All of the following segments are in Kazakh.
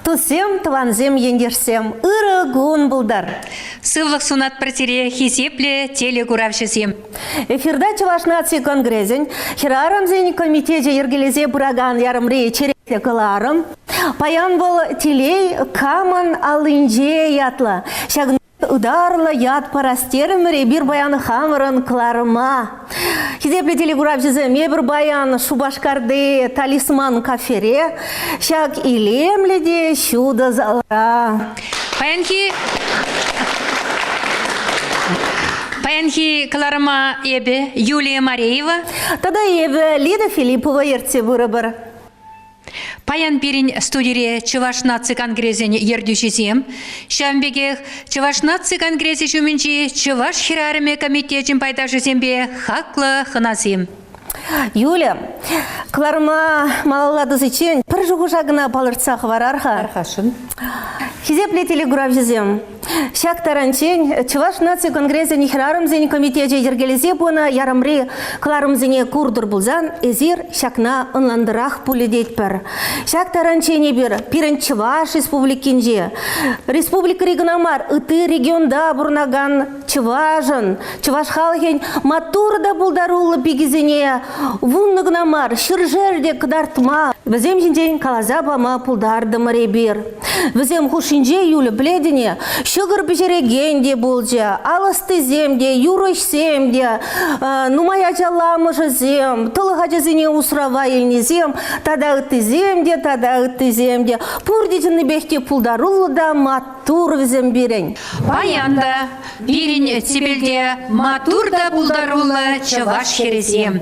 Тусем, тванзем ендерсем, ырыгун булдар. Сывлық сунат протере хизепле телегуравшысем. Эфирда Чуваш нации конгрезен, хирарамзен комитете ергелезе бураган ярымре черекте кыларым. Паян был телей каман алынже ятла. Шагн ударлы яд парастеріміре бір баяны хамырын кыларыма. Хизепле телегуравшысем ебір баян шубашкарды талисман кафере. Шаг илемледе шуда залра. Паянхи Кларма Эбе, Юлия Мареева. Тогда Эбе Лида Филиппова ерте бұрыбыр. Паян Пирин студире Чуваш нации конгрезен ердюшизем. Шамбегех Чуваш нации конгрезе шуменчи Чуваш хирарыме комитетчин пайдашызембе хаклы хыназем. Юля, Кларма малалады зычен пір жұғышағына балыртсақ варарха. Архашын. Хизепле телегуравжызем. Шак таранчен Чуваш нации конгрезен хирарымзен комитете ергелезе буна ярымри Кларымзене курдыр булзан эзир шакна ынландырах пуледет пір. Шак таранчене бір пирен Чуваш республикинже. Республика регионамар ыты регионда бурнаган Чувашын. Чуваш халхен матурда булдарулы бигизене вуннығнамар шыржерде кыдартма. Візем жінден калаза бама пулдарды мәребер. Візем хушинже юлі бледіне шығыр бежерегенде болжа, алысты земде, юрыш земде, нумая жаламыжы зем, тылыға жезіне усрава елнезем, тада ыты земде, пурдетіні бехте пулдарулы да матур візем берен. Паянда, бирин себелде матур да пулдарулы Чуваш херезем.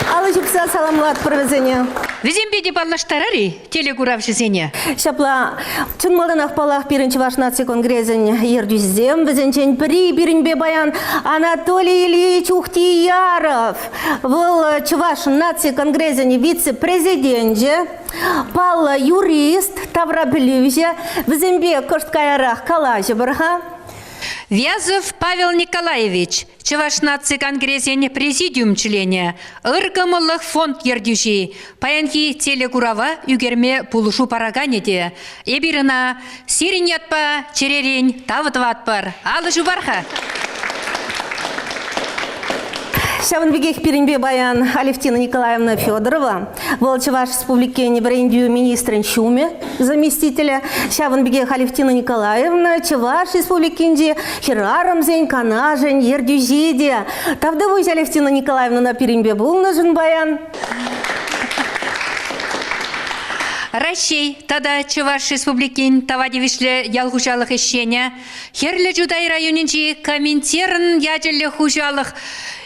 Алычыпса саламлат провезене. Візембеде баллаштарари телегуравшызене. Шапла, чын малдан ақпалақ бірінші Чуваш нации конгрезін ердюздем, бізінчен бірінбе баян Анатолий Ильич Ухтияров. Бұл Чуваш нации конгрезін вице-президенте, пал юрист, тавра білюже, бізімбе көшткаярақ калажы бірға. Вязов Павел Николаевич, Чуваш нации конгрезен президиум члене, ыргымылық фонд ердюши, паянхи телегурава үгерме пулушу параганеде, ебіріна сирин ятпа, черерин тавытватпар, алыжу барха. Шавынбегех пиринбе баян Алевтина Николаевна Федорова, был Чуваш республики небрендию министрин Шуме, заместителя. Шавынбегех Алевтина Николаевна, Чуваш республики инди хирарамзень, канажень, ердюзиде. Тавдывусь Алевтина Николаевна на пиринбе был нужен баян. Рашей, тада Чуваш республикин тавадивишле ялхушалық ещене, херлі Жудай районинчи комментерн ядерлі хужалық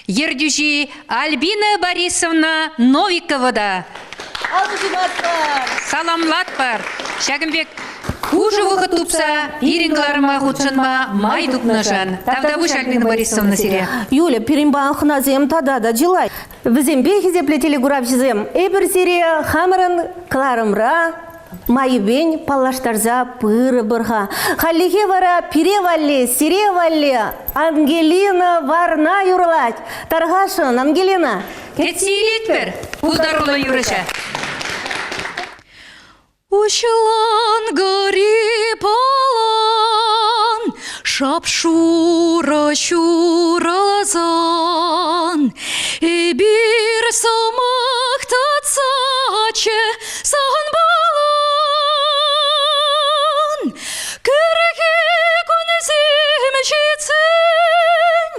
ердюжи Альбина Борисовна Новикова. Саламлатпар. Шагымбек, хуже выход тупса, ирингларыма худшынма май дупнажан. Тавдабуш Альбина Борисовна сире. Юля, пиринба ахназем тада да джилай. Візембе хизепле телегуравшызем. Эбір сире хамырын кларымра, майыбен палаштарза пыры бұрға. Халлихе вара пиревалли, сиревалли, Ангелина варна юрлать. Тарғашын, Ангелина. Кетсейлет бір, пулдарулы юрыша. Ушылан гори палан, шапшура шуралазан, бир самах татсаче сан балан, кірге күнізім жетсін,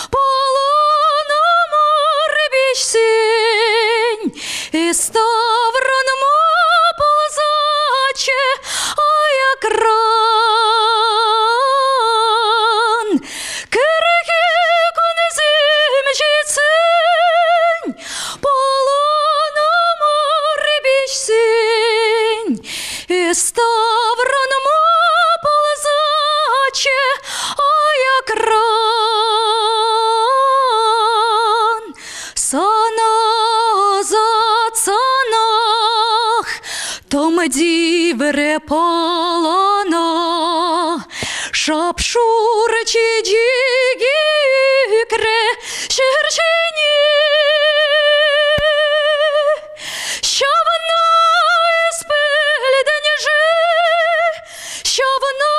балан амар бешсін, ставраныма аякран, кірге күнізім жетсін, балан амар бешсін, ставраныма ползаче аякран, сана азат санах Томади вере полона, шапшур чидиги кре, шерчени. Щавна испельденежи, щавна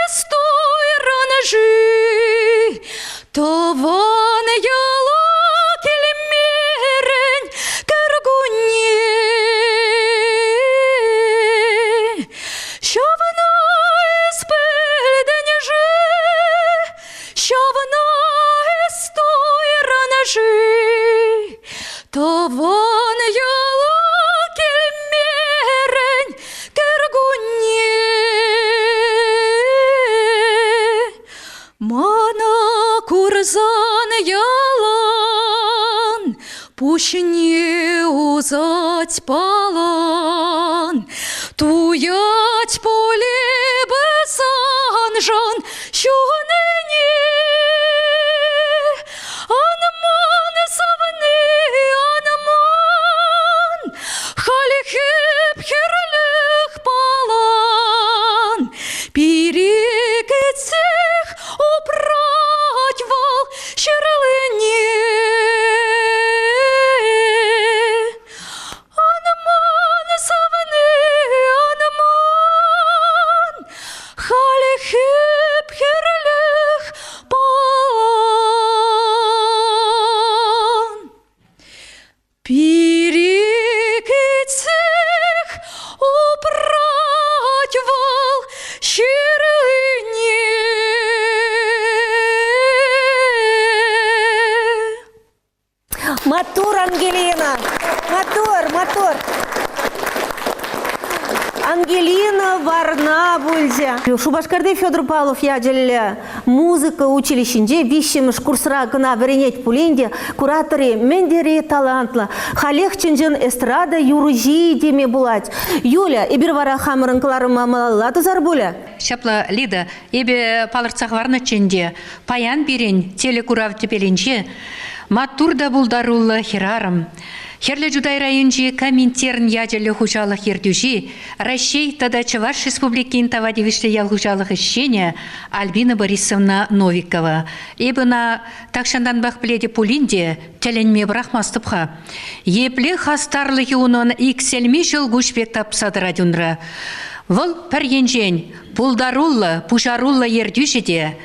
истой ранежи, то вон яла кельмерень кергуни. Щавна испельденежи, щавна истой ранежи, то вон яла кельмерень кергуни. Мана курзан ялан, пущне узать палан, туять поле бесан жан щуныне. Анаман савны, анаман, халихеп херлих палан, перекетсех опрать вал щерлыне. Анаман савны, анаман, халихеп херлих палан. Перекетсех опрать вал щерлыне. Матур, Ангелина! Матур! Ангелина Варна бульзе. Шубашкарды Федор Павлов яделі музыка училищенде вишеміш курсыра гына веренет пулинде кураторы мендери талантлы. Халех чынжын эстрада юружи деме булать. Юля, ибір вара хамырын кыларыма малалады зар буля? Шапла Лида, ебе палырцақ варны ченде, паян берен телекурав тепеленче, матурда булдарулы хирарым. Херле Жудай районжи коминтерн яджелі хужалық ердюжи, Россия тада Чуваш Республикин тавадевиште ял хужалық ищене Альбина Борисовна Новикова. Ебіна такшандан бақ біледе пулинде тәленме брахмастыпха. Епле хастарлығы унын икселме жыл гушбек тапсады радюнра. Выл пір енжен, пулдаруллы, пушаруллы ердюжеде,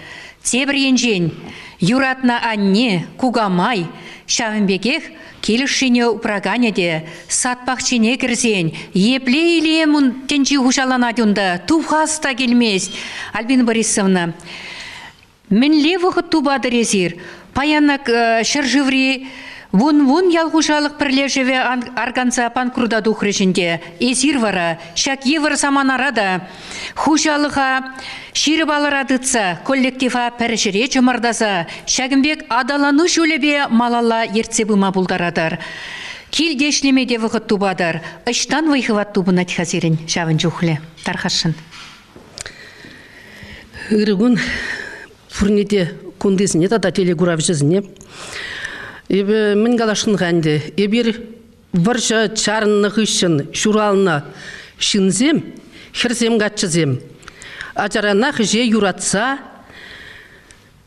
тебір енжен, юратна анне, кугамай, шавынбекех, келішіне ұпраганяде, сатпақчыне кірзен, епле иле мұн тенчі хушаланадюнда, тухаста келмес. Альбина Борисовна, мінле вұқыт тубады резир, паянак шыржыври, вун ял хушалық бірлежеве арганца панкруда духрежінде, ezir вара, шак евір саманарада, хушалыға ширіп алырадыца, коллектива пәрішіре жымардаса, шагымбек адалану шөлебе малала ертсебіма бұлдарадар. Килдешлемеде вұғыт тубадар, ұштан вайхыват тубына тихазерін шавын жүхле. Тархашын. Үрігін пұрнеде күндесіне тада телегурав жүзіне. Ебі мін қалашын ғанды, ебір варжа чарынны ғышын шуралына шынзем, хірзем ғатшызем. Ажарана ғыже юратса,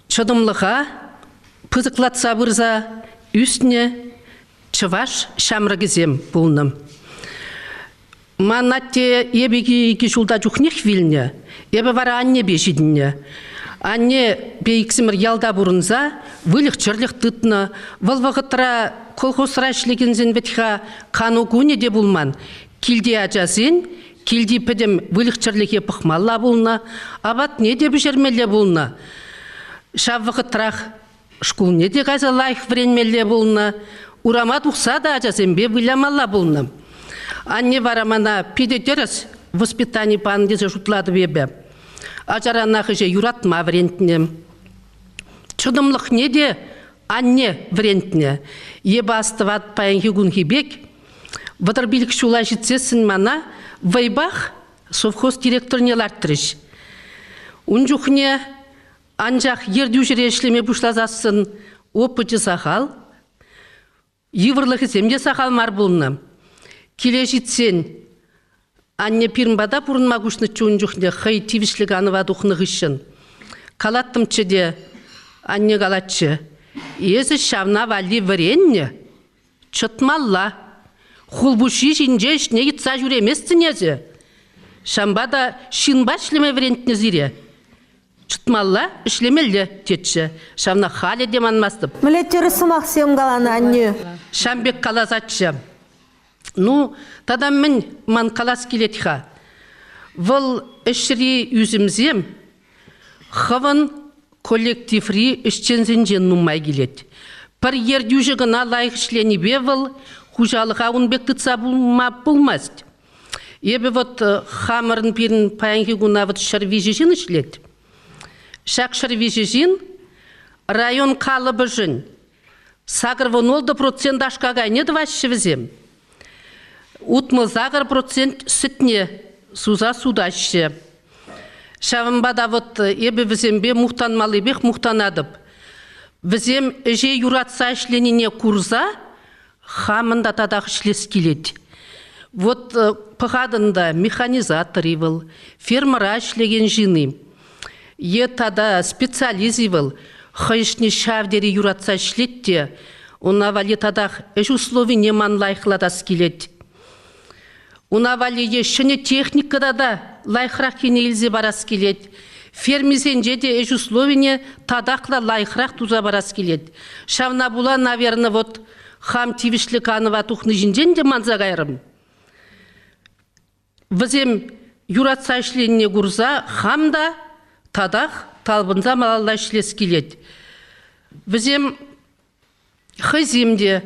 чыдымлыға, пызықлатса бұрза, үстіне чываш шамрагызем болным. Манатте ебеге екі жылда жүхнех вилне, ебі вара анне бешідіне. Анне бейіксімір ялда бұрынза, вылық чырлық тұтны, вылвағытыра колхозыра ішлегензен бетіға қану көне де болман. Килде ажасын, килде пәдім вылық чырлыге пықмалла болна, абат не де бішермелі болна. Шаввағытырақ шкул не де ғаза лайық вренмелі болна, урамат ұқса да ажасын бе вылямалла болна. Анне варамана педетеріс воспитание пандезе жұтлады бебе. Ажаранағы же юратма врентіне. Чыдымлық неде анне врентіне. Ебі астыват паян хигун хибек. Вадыр билік шула жетсесін мана вайбақ совхоз директорне ларттырыш. Унжухне анжақ ердю жере ішлеме бұшлазасын опыты сақал. Евырлығы земде сақал мар болны. Келе жетсен Анне пирмбада пурынма күшні чуын жүхне хай тивішлік аныва дұхны ғышын. Калаттым чеде, анне калатчы. Езі шавна вали варенне. Чытмалла. Хулбуши жинже ішне етса жүреместін езі. Шамбада шинба шлеме варентне зире. Чытмалла ішлемелі тетші. Шавна халі деманмастып. Мілеттері сымақ сем қаланы анне. Шамбек калазатшы. Ну, тадам мен ман калас келетіға. Выл ішірі үзімзем, хаван коллективри ішчензенжен нумай келет. Пір ердюжі гына лайық ішлені бе выл, хужалыға унбекті бұлмаст. Ебі вот хамырын пирін паянғы гуна вот шарвижежін ішлет. Шак шарвижежін район қалыбы жын. Сағыр 0% ашқаға не двашшы візем. Утмы загар процент сүтне суза судашы. Шавымбада вот ебі візембе мұқтанмалы бек мұқтанадып. Візем же юратса ішленіне курза, хамында тадақ ішлес келеді. Вот пығадында механизатор евіл, фермера ішлеген жины. Е тада специализ евіл, хайшны шавдері юратса ішлетте, она вали тадақ әш условине ман лайықладас келеді. Унавали ешіне техникада да лайқырақ кенейлзе барас келет. Фермизен жеде эш условине тадақла лайқырақ туза барас келет. Шавна була, наверное, вот хам тивішлік аныва тухны жинжен де манза ғайрым. Візем юратса ішленіне гурза хамда тадақ талбынза малалла ішлес келет. Візем хыземде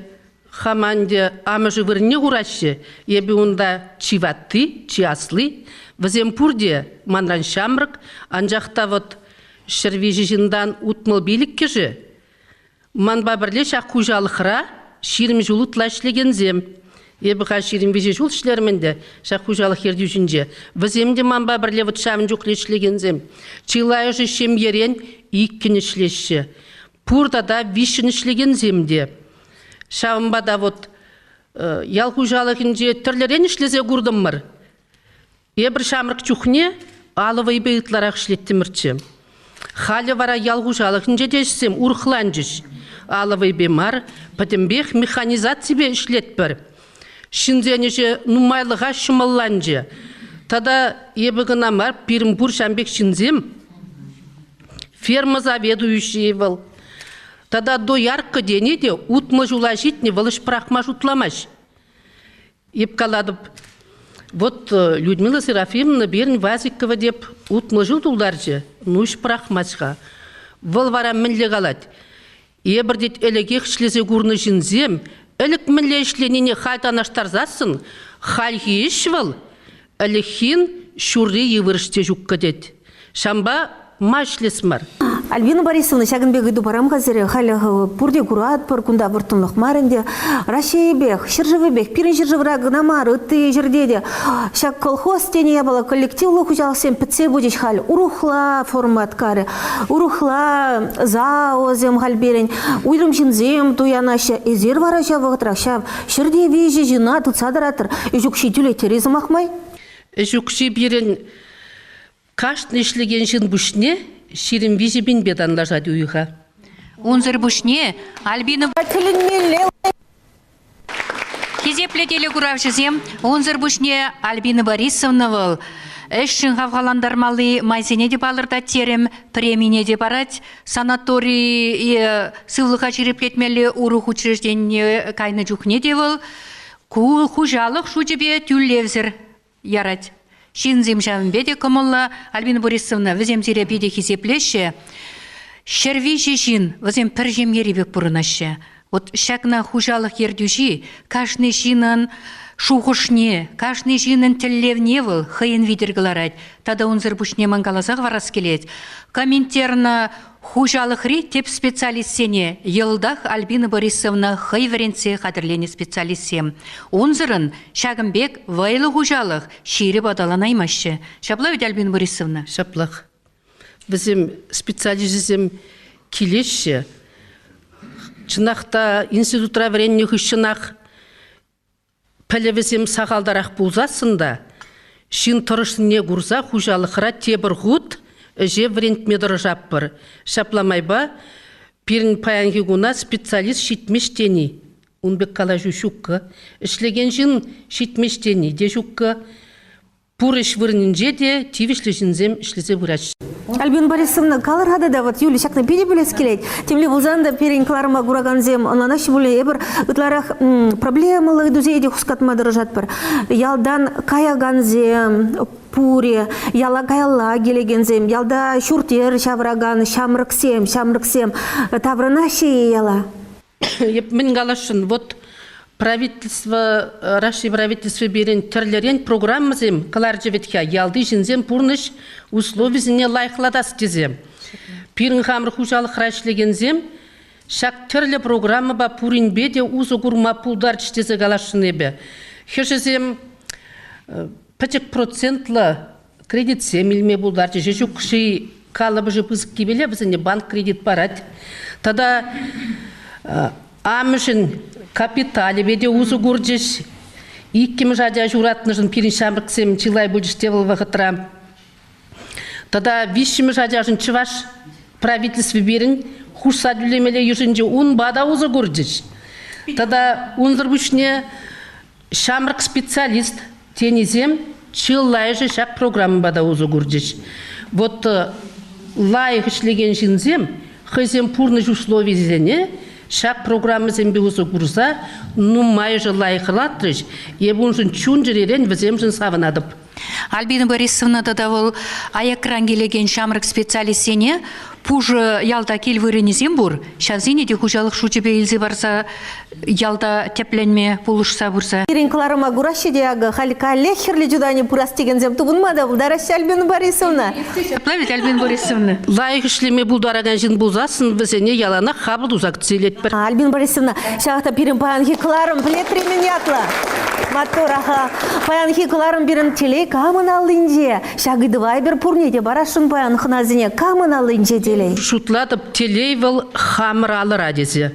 хаманде амыжы вырне урашы, ебі онда чиватты, чияслы, візем пурде манран шамрық, анжақта вот шырвежі жындан утмыл белік кежі. Манба бірле шақ құжалықыра, ширім жулы тылашлеген зем. Ебі ға ширім вежі жул шлерменде, шақ құжалық ерді жүнже. Віземде манба бірле вот шамын жүқлешлеген зем. Чилайы жы шем ерен иккен ішлеші. Пурда да вишін ішлеген земде. Шавымбада вот ял хужалығынже түрлерен ішлезе күрдім мұр. Ебір шамрық чухне алывай бейтларақ ішлеттімірчі. Халі вара ял хужалығынже дешсем урхлан жүш. Алывай бемар, пәтімбек механизация бе ішлет бір. Шинзенеже нумайлыға шымалланжы. Тада ебігін амар Пирмбур шамбек шинзем. Ферма заведующий был. Тада до ярко денеде утмы жулажитне вылыш прахма жутламаш. Еп каладып. Вот Людмила Серафимовна берін Вазикова деп утмы жулдулдаржы, нуш прахмашға. Выл вара мінлі қалад. Ебір дет әлегек шлезе гурны жинзем, әлік мінлі ішленіне хайтанаштар засын, хальхи еш выл, әліхин шурри евірште жүккі дед. Шамба машлес мар. Альбина Борисовна, шагынбек иду барам қазірі, халі пұрде күрат пұр күнда бұртынлық марынде, Рашейбек, Шыржывыбек, пирін Шыржывырағы намар, үтті жердеде, шак колхоз тене ябала коллективлы хүжалсен пітсе будеш хал, урухла формат кары, урухла заозем халберен, уйлым жинзем туянаша, ezер вараша вғытрақ шав, шырде вежі жина тұтсадыратыр, үжікші түле терезім ақмай? Үжікші берін кашт нешлеген жын бүшне, ширим визи бин бедан лажады уйға. Онзыр бүшне, Альбина... Кезеплетелі күравшызем, онзыр бүшне Альбина Борисовна выл. Әшшін ғавғаландармалы майзене деп алырда терем, премине деп арать, санаторий сылыға жереплетмелі ұрух учреждение кайны жүхне деп выл, кул хужалық шучебе түллевзір ярать. Шинзем жамбеде комылла Альбина Борисовна візем зире беде хизеплеші. Шерви жешін візем пір жемгеребек бұрынашы. Вот шакна хужалық ердюжи, кашны жинын шуғышне, кашны жинын тіллевне выл, хыйын видергіларад. Тада онзыр бұшне мангалазақ варас келет. Комментерна хужалық ри теп специалистсене, елдах Альбина Борисовна хый веренце қадірлені специалистсем. Онзырын Шагымбек вайлы хужалық шире бадаланаймашы. Шапла өді Альбина Борисовна? Шаплақ. Бізім специализм келеші. Чынақта институтра веренне хүшінақ пәлевізім сағалдарақ бұлзасында, шин тұрышыне курса хужалықыра тебір ғуд, же врентмедір жаппыр. Шапламайба, пирін паянги гуна специалист шитмештені. Унбек калажу шукка. Ішлеген жин шитмештені. Де шукка пурыш вырнинже де тивишлі жинзем ішлізе врач. Альбина Борисовна, калырхада да вот Юля шакна пиде білес келет. Темле булзанда перен кларыма гураганзем, ананаш буле ебір ытларах проблемалы дүзейде хускатма дырыжат бір. Ялдан каяганзем, пуре, яла каяла келегензем, ялда шуртер шавраган, шамрыксем, таврынаши яла. Мен галашын, вот правительство, Россия правительство берен тірлерен программазем, калар жеветхя, ялды жинзем пурныш условизіне лайықладас дезем. Пирін хамыр хужалы храшлегензем, шак тірлі программа ба пурин беде узы гурма пулдар чтезе галашын ебе. Хешезем 5% кредит 7 илме булдар, жежу кши калабы же пызық кебеле, бізіне банк кредит барад. Тада амышын капитали беде узы гурджеш, иккім жадя журатнышын пирин шамрыксем чилай бөліштевіл вағытра. Тада вишшімі жадяжын чываш правительство берін хушса дүлемеле южынже он бада узы гурджеш. Тада унзыр бүшіне шамрык специалист тенезем чиллай же шак программа бада узы гурджеш. Вот лайық ішлеген жинзем, хызем пурны условий зене, шак программы зембе узы гурза, ну майжы лайықылатрыш, ебунжын чунжыререн віземжін савынадып. Альбина Борисовна да ол аякран келеген шамрык специалистене пужы ялда кел выренезем бур. Шазине де хужалық шучебе илзе барса ялда тепленме пулышса бурса. Перен кларыма гураши деяғы халика лехерлі жудане пурастегензем тубынмада бұл дараши Альбина Борисовна. Плавит Альбина Борисовна. Лайық ішлеме бұлдараган жин бұлзасын візене ялана қабыл ұзақ целет бір. Альбина Борисовна, шағыта перен паянхи кларым плетремен ятла. Матураха, паянхи кларым берін телей камын алынже. Шағыды вайбер пурнеде барашын паянхыназіне камын алынже делей. Шутладып телейвіл хамыр алыр адезе.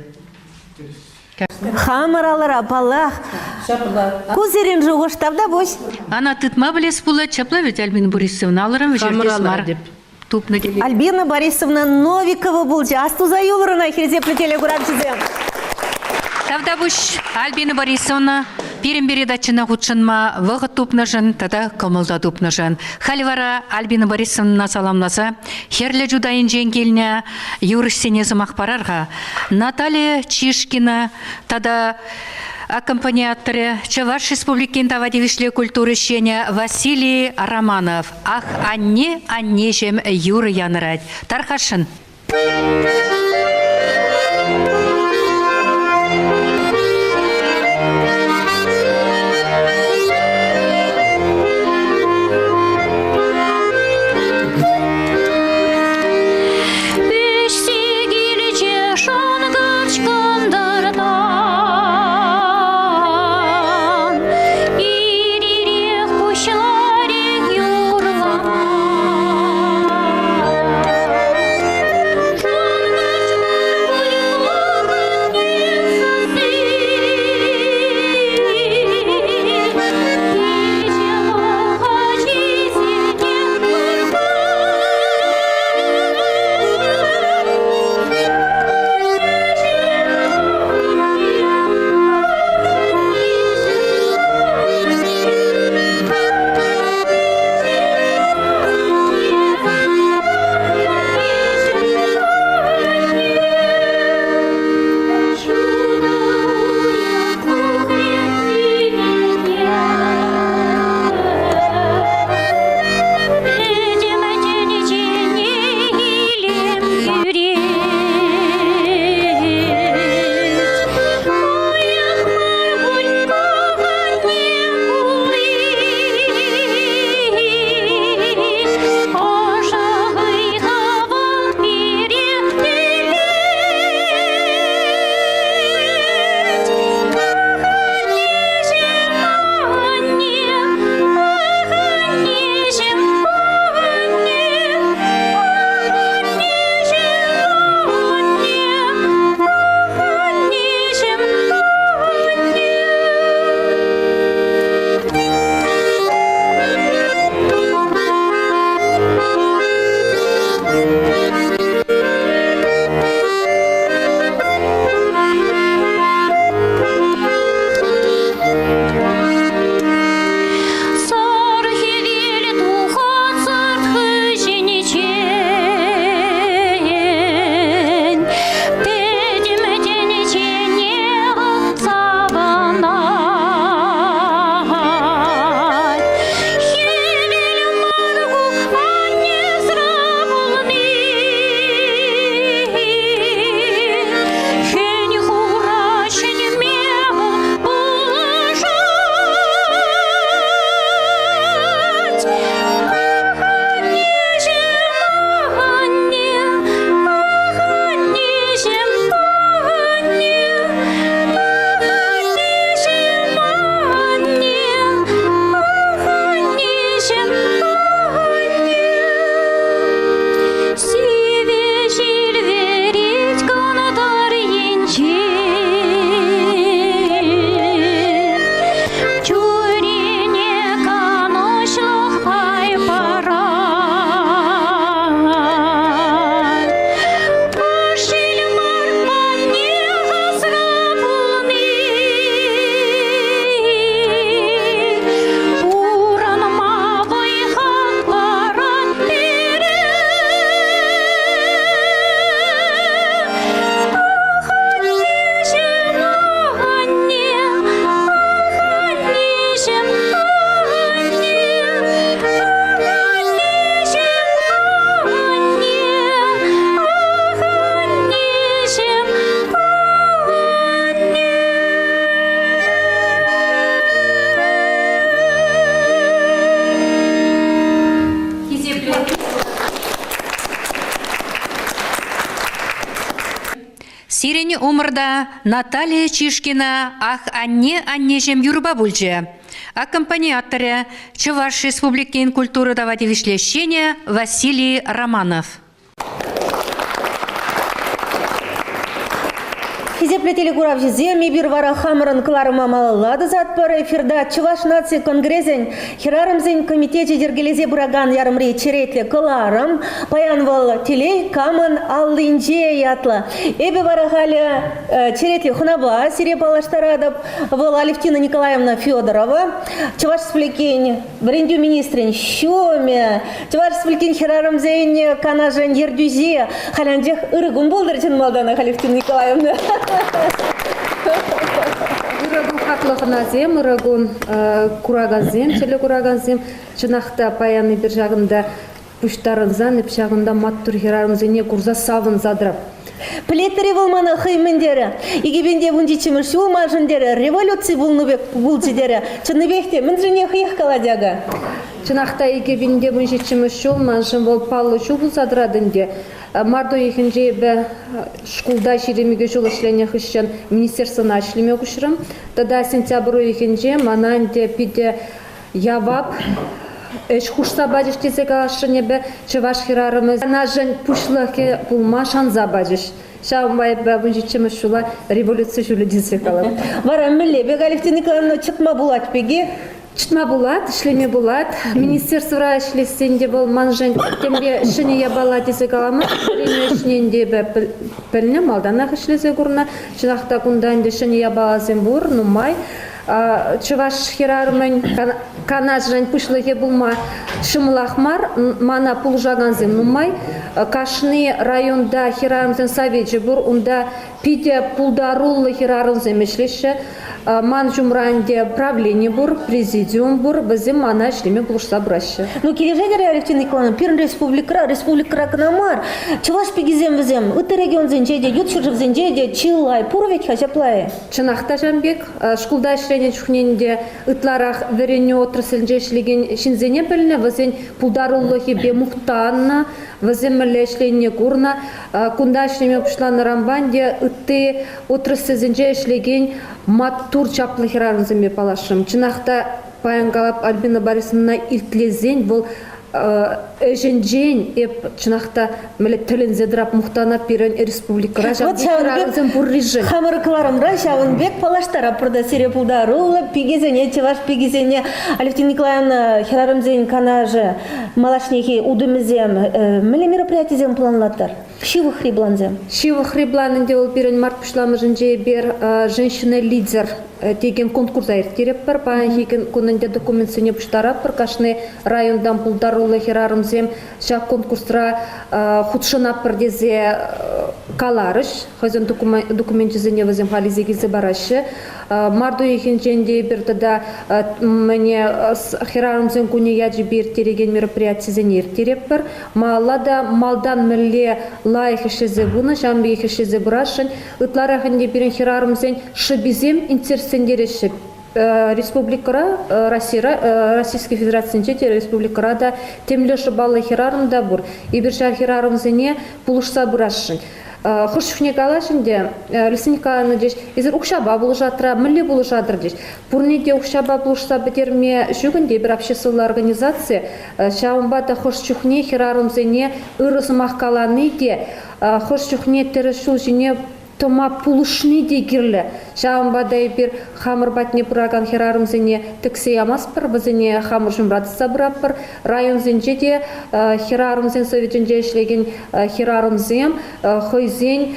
Хамыр алыр апалах. Кузерин жоғыштавда бош. Ана тытма білес бұла чаплавит Альбина Борисовна алырам Хамыр алыр деп. Тупны делей. Альбина Борисовна Новикова бұлчы. Асту за юлырына херзеплі телегурап жізем. Тавда буш Альбина Борисовна пирен передачына худшынма вғыт тупнышын, тада кымылда тупнышын. Халивара Альбина Борисовна саламласа, херлі жудайын женгеліне юрышсенезі мақпарарға. Наталья Чишкина, тада аккомпаниаторы Чуваш Республикин тавадевишле культуры щеня Василий Романов. Ах, анне жем юры янырать. Тархашын. Юрла Пирень умырда Наталья Чишкина ах анне жем юрба бульже. Аккомпаниаторы Чуваш Республики культуры давати вишлещения Василий Романов. Хизеплетели Гуравжизе, мибир вара хамран кларма малалады затпар, эфирда Чуваш нации конгрезен, хирарымзен комитете дергелезе бураган ярымри черетле кларым, паянвал телей каман аллинже ятла. Эбе варахали черетле хунаба, сире палаштарадов, вал Алевтина Николаевна Федорова, Чуваш сплекень, брендю министрин Щоме, Чуваш сплекень хирарымзен канажен ердюзе, халянжех ырыгун болдырчын малдана Алевтина Николаевна. Урагун хатлығыназем, урагун курагазем, челе курагазем, чынақта паяны бір жағында пүштарынзан, еп жағында маттур херарымзене курза савын задрап. Плеттері болманы хаймындері, егебенде бұнжечімір шуы мажындері, революция бұлжидері, чыныбекте, мін жіне хиях каладяға. Чынақта егебенде бұнжечімір шуы мажын бол палы шу бұл задырадынде. Марду ехінже бі шкулда шеремеге жол ішлене хыщан министерствона ішлеме күшірім. Тада сентябру ехінже мананде пиде явап, эш хушса бадиш тезе калашыне бі чываш хирарымыз. Нажын пушлыхе пулма шанза бадиш. Шаумбай бабынжи чымыз шула революция жулы дезе калам. Вара мілі, бег Алевтина Николаевна чытма булат пеги. Чытма булат, ішлеме булат. Министерствора ішлесенде бол манжын тембе шыне ябала дезе каламы. Рене ішненде бі піліне малданақ ішлесе күрна. Чынақта күнданде шыне ябалазен бұр, нумай. Чываш хирарымын канажын пышлыге булма шымылахмар, мана пулжаганзем нумай. Кашны районда хирарымзен советжі бұр, онда пиде пулдарулы хирарымзем ішлеші. Ман жумранде правление бур, президиум бур, бізім мана ішлеме бұлышса бұрашы. Ну, кележедер, Алевтина Николаевна, пирн республика Канамар, Чуваш пегизем візем, үті регион зенжеде, ютшыржып зенжеде, чилай, пурвет хачаплай. Чынақта жанбек, шкулда ішлене чухненде, ытларах верене отраслінже ішлеген шинзене біліне, візен пулдаруллығы бе мұқтанна, візен мүлі ішлене курна, кунда ішлеме пұшланы рамбанде, үтті отраслінже ішлеген маттур чаплы хирарынземе палашым. Чынақта паянгалап Альбина Борисовна илтлезен бұл эженжен еп чынақта мәлі тілінзе дырап мұқтанап берен республикара хирарынзем бұл режим. Хамырықларымда шавынбек палаштара пырда сере пулдарулы, пегезене, Чуваш пегезене, Алевтина Николаевна хирарымзен канажы малашнехи удымызем, мәлі мероприятизем планлаттар? Шивы хрибланзем? Шивы хрибланынде ол берен март пұшламыжынже бер женщина-лидер деген конкурса ертереп бір, пағын күнінде документсіне пұштарап бір, кашны райондан пулдарулы хирарымзем шақ конкурсра худшынап бір дезе каларыш, хазен документизіне візем хализе келзе барашы. Марду ехенженде бірдіда мәне хирарымзен күні яджи бір тереген мероприятизен ертереп бір, малада малдан мүлі лайық ішезе бұны, жамбе ішезе бұрашын, ұтларағынде бірін хирарымзен шыбизем интерсендерешіп. Республикара, Российской Федерации республикара да темлі шыбалы хирарымда бұр. Ибіршар хирарымзене пұлышса бұрашын. Хұршықне қалашынде, Лесниканы деш, езір ұқшаба бұл жатыра, мүлі бұл жатыр деш. Бұрнеде ұқшаба бұлышса бітерме жүгінде бір общественный организация, шауынбада хұршықне хирарымзене ұрысымақ қаланы де, хұршықне тірішу жіне тома пулышны дегірлі. Шауынбадай бір хамыр батне пұраган хирарымзене тіксе ямаспыр, бізіне хамыр жұмратыса бұраппыр. Районзенже де хирарымзен советінде ішлеген хирарымзен, хойзен,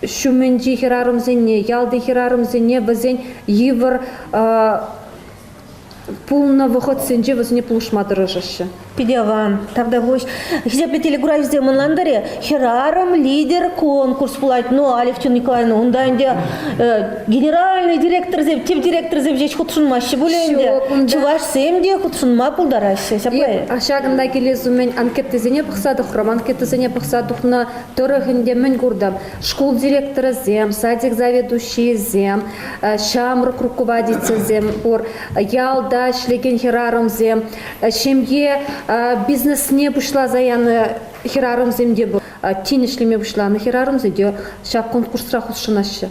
шүменде хирарымзене, ялды хирарымзене бізен евір пулна выходсенже бізіне пулышмадыры жашы. Пидеван, тогда вось. Хизеплетели Гуравжизе мынландыре, хирарым лидер конкурс пулайт, но Алевтина Николаевна, онда инде генеральный директор зеп, тип директор зеп жеш хутшынмашы бүленде. Чуваш семде хутшынма пулдарашы, сяплай. Ашағында келезу мен анкеттезене бұқсадық, рам анкеттезене бұқсадықна тұрығынде мен көрдім. Школ директоры зем, садик заведущий зем, шамрық руководитель зем, ялда шлеген хирарым зем, шемге бизнес не пошла заяны хирарым земде бұл. тенешлеме бушланы хирарым зиде шак конкурсра хушынашы.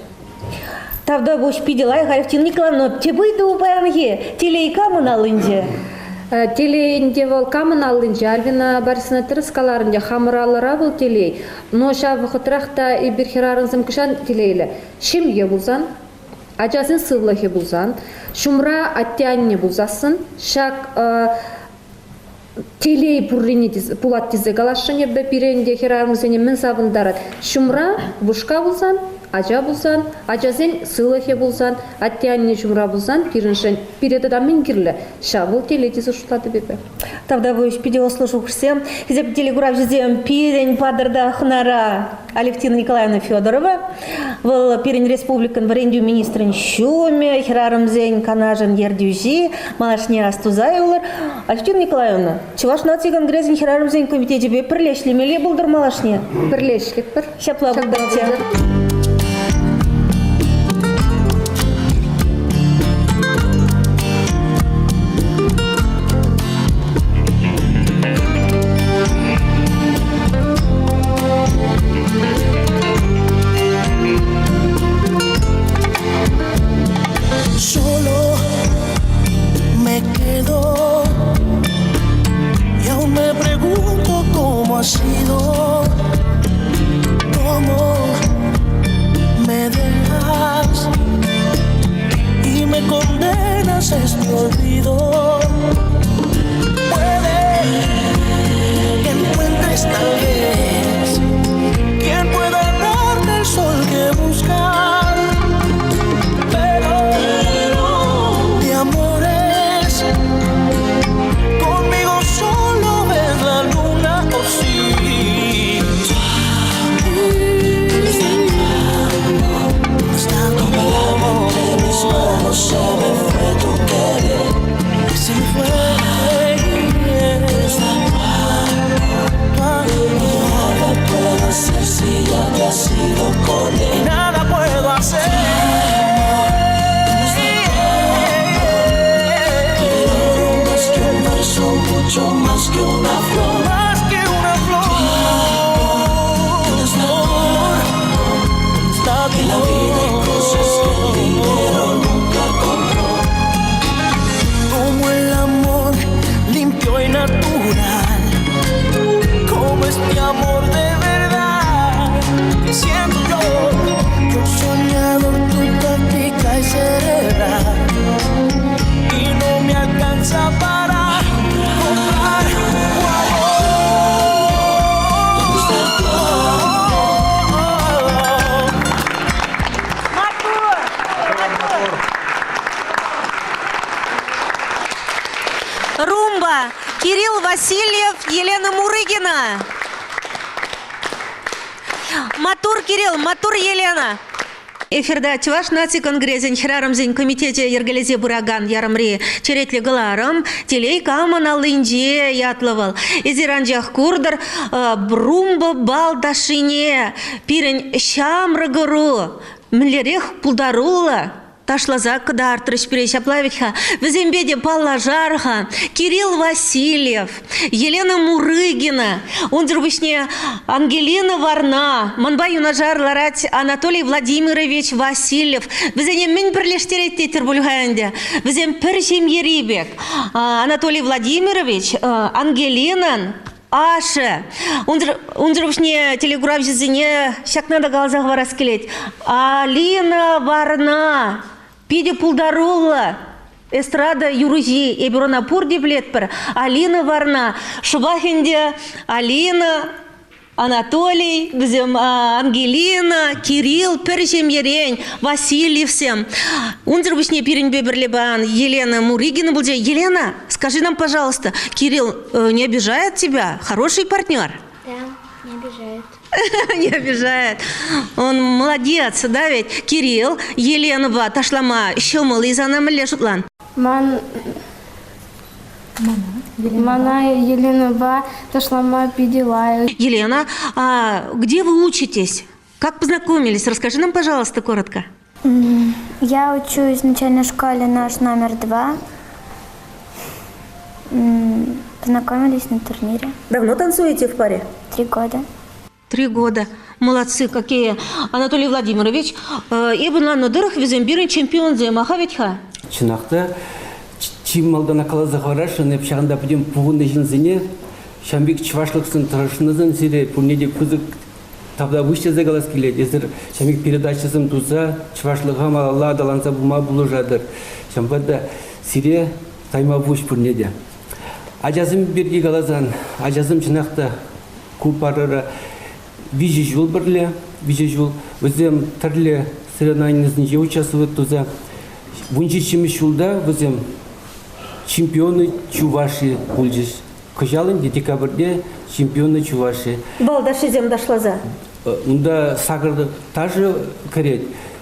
Тавда бош пиделай Алевтина Николаевна, тебыйды упаянге, телейка мыналынже. Телейінде бол камыналынже, Альвина Борисовна тырыскаларынде хамыралыра был телей. Но ша вахытрахта и бір хирарым кышан телейлі. Шимге булзан, ажасын сывлахе булзан, шумра аттянне булзасын, шак телей пуррини пулат тизе галашыне бе пиренде хирарым зене мен сабындарат. Шумра бушка булзан, ажа булсан, ажазен сылахе булсан, аттянне жумра булсан, пириншен пиредедан мен кирле. Шабыл телетиз уштады бепе. Тавда бош пидел служу всем. Хизеп телеграф жезем пирень падырда хнара Алевтина Николаевна Федорова. Вол пирень республикан варендю министрин щуме, хирарым зень канажен ердюжи, малашне астузайулар. Алевтина Николаевна, чуваш наций конгрессин хирарым зень комитете бе пришлешли меле булдыр малашне? Пришлешлик пер. Шапла булдырте. Solo me quedo y aún me pregunto cómo ha sido, cómo me dejas y me condenas a este olvido. Puede que encuentres tal vez quien pueda darte el sol que buscas. Conmigo solo ves la luna, o sí. Está como mis manos, se me fue tu querer. Se me fue. Está nada puedo hacer si ya te has ido con él. Nada puedo hacer. Mucho más que una flor, más que una flor. Está en la vida hay cosas que el dinero nunca compró, como el amor limpio y natural, como es mi amor de verdad que siento yo soñador, tu táctica y cerebral, y no me alcanza para Румба, Кирилл Васильев, Елена Мурыгина. Матур Кирилл, Матур Елена. Эфирда Чуваш наций конгрессин хирарымзин комитете ергелезе бураган ярамри черетле галарым телей каман алынже ятлывал. Изиранжах курдыр брумба балдашине пирен шамрыгыру млерех пулдарула. Ташлаза кыда артырыш перешаплавитха, везембеде Паллажарха, Кирилл Васильев, Елена Мурыгина, ундербышне Ангелина Варна, Манбай юнажар ларать Анатолий Владимирович Васильев, везенем мен перлештерет тетер бульгаянде, везем першем ерибек, Анатолий Владимирович, Ангелинан, Аша, ундербышне телеграф жезине шакнада галзах вараскелет, Алина Варна, Пиде пулдарула, эстрада юружи, эберона пурди блетпер, Алина Варна, Шубахинде, Алина, Анатолий, Ангелина, Кирилл, Першем Ерень, Васильевсем. Ундербышне пирень беберлебан, Елена Мурыгина будет. Елена, скажи нам, пожалуйста, Кирилл не обижает тебя? Хороший партнер? Да, не обижает. Не обижает. Он молодец, да ведь? Кирилл, Елена ба ташлама щомыл изана мле шутлан. Мана Елена ба ташлама пидилаю. Елена, а где вы учитесь? Как познакомились? Расскажи нам, пожалуйста, коротко. Я учусь в начальной школе наш номер 2. Познакомились на турнире. Давно танцуете в паре? 3 года. 3 года. Молодцы какие. Анатолий Владимирович, ебынлан нодырых везембирен чемпион займаха ведь ха? Чынақта, чим малдана қалазы қарашын, епшағында бұдем пұғынды жынзіне, шамбек чывашлықсын тұрышынызын сире, пұрнеде күзік табда вышчезе қалас келеді. Езір шамбек передачасым тұза, чывашлыға малалла адаланса бұма бұлы жадыр. Шамбада сире тайма бұш пұрнеде. Ажазым берге қалазан, ажазым чынақта күпарыра вижи жол бірле, вижи жол. Өзім түрлі соревнованиесінде участвует тұза. В 17 жылда өзім чемпионы Чуваши бұлжыз. Кыжалын декабрде чемпионы Чуваши. Балдаши зем дошлаза. Унда сағырды тажы кірет.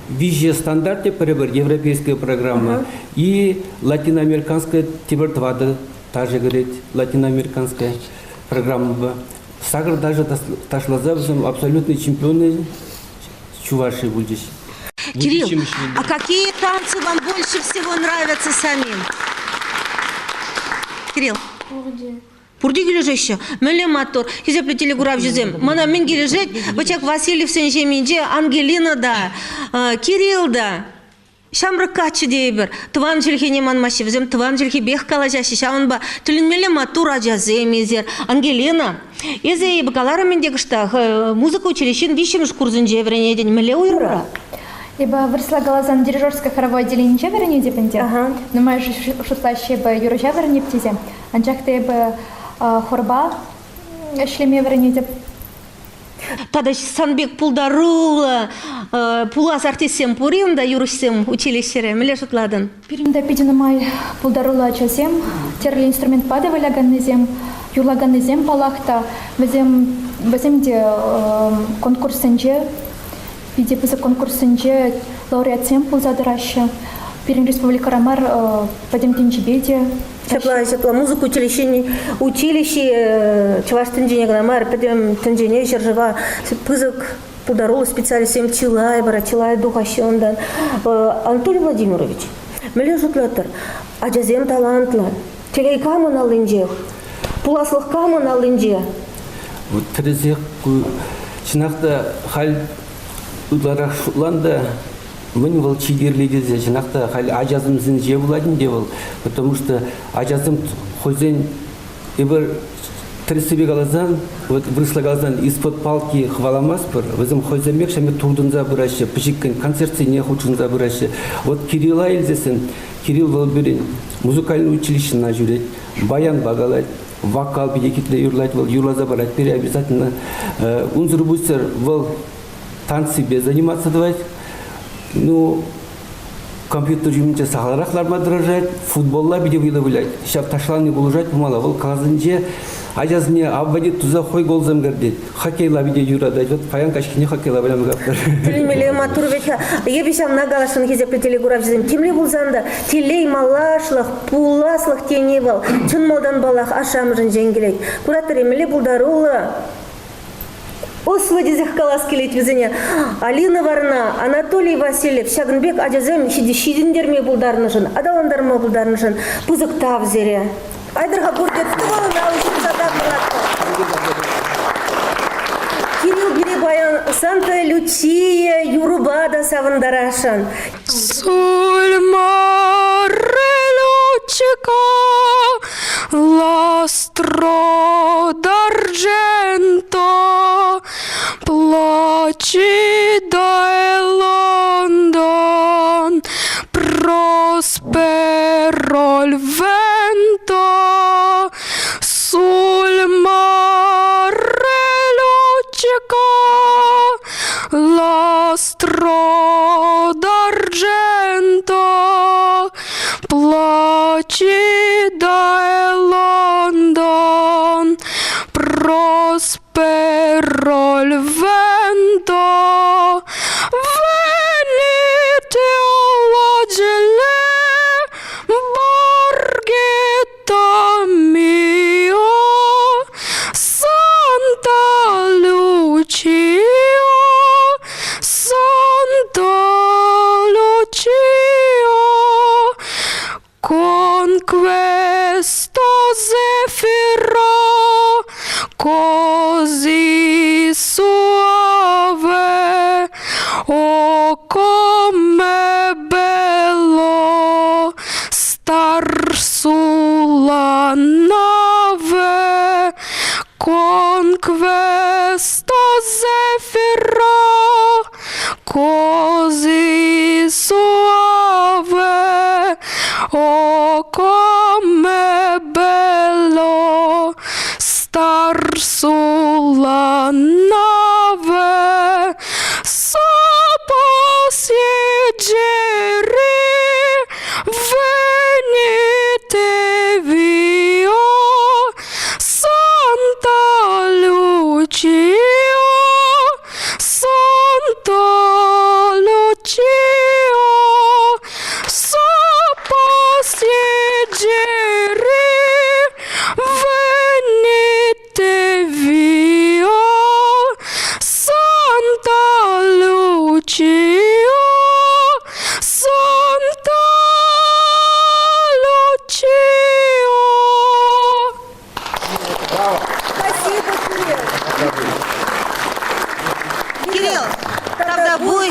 Вижи стандарте перебір европейская программа и латиноамериканская тибертвады тажы кірет. Латиноамериканская программа. Сағыр даже ташлаза өзім абсолютный чемпионы Чуваши бұлжыз. Кирилл, а какие танцы вам больше всего нравятся самим? Кирилл. Пурди кележеші, мәлі матур, хизеплі телегурав жүзем. Мана мен кележет, бачак Васильев сен жеменде, Ангелина да, Кирилл да. Шамры качы дейбір, тыван жүлхе неман маши візем, тыван жүлхе бех калажашы, шамын ба, түлін мәлі матур ажазем езер. Ангелина, езі бакалары мендегішта, музыка училищен вишеміш курзын жевренеден, мәлі ойрыра? Ибо выросла глазан дирижерское хоровое отделение Чеверни депенте, но моя шутащая бы Юрожа верни птизе, анчахты бы хорба шлеме верни деп. Тогда Санбек пулдарула, пулас артисем пурим да юрушсем училищере, миле шутладан. Пиримда пидина май пулдарула часем, терли инструмент падавали ганнезем, юлаганнезем палахта, везем де конкурсенже. Виде по конкурсенже лауреат сем пулзадыраща. Пирин республика Рамар падем тенчебеде. Шапла музыку училище чуваш тенджене грамар падем тенджене жержава пызык пулдарул специалист сем чилай духащендан. Анатолий Владимирович, меле жутлатыр, ажазем талантла, телейкамын алынже, пуласлықкамын алынже. Вот трезек чынақта хал удлара шутланда мен был чигерлиде жинақта хал ажазымызын же буладын девол, потому что ажазым хозяин ибір тресебе галазан, вот вырысла галазан из-под палки хваламас пыр, өзім хозяймек шаме турдынза бұрашы, пішіккен концерции не хочунза бұрашы. Вот Кирилла елзесін, Кирилл Волберин музыкальный училищена жүрет, баян бағалайды, вокал бедекетле юрлать, юрлаза барать, пере обязательно унзыр бустер вол танцы без заниматься давать. Ну, компьютер жумча сахарахлар мадражать, футболла биде выдавлять. Сейчас ташланы булужать помала, вол казынже ажазне абвадит туза хой голзам гордит. Хоккейла биде юрадать, вот паян кашкине хоккейла білем гаптар. Тілмеле матурвеча, ебешам нагалашын кезепли телегурав жезем. Темле булзанда, телей малашлық, пуласлық теневал, чын малдан балақ ашамжын жеңгелейт. Куратор емеле булдарула. Ослы дезех калас келет везене. Алина Варна, Анатолий Васильев, Шагынбек ажазем шидиндерме булдарнышын, адаландарма булдарнышын, пызык тав зере. Айдырға көрдет, тұғалы наушын задақ бұратты. Кирилл Беребаян, Санта Лючия, Юрубада савындарашын. Sul mare luccica l'astro d'argento placida e London prospero il vento sul mare luccica l'astro d'argento placida e London prospero il vento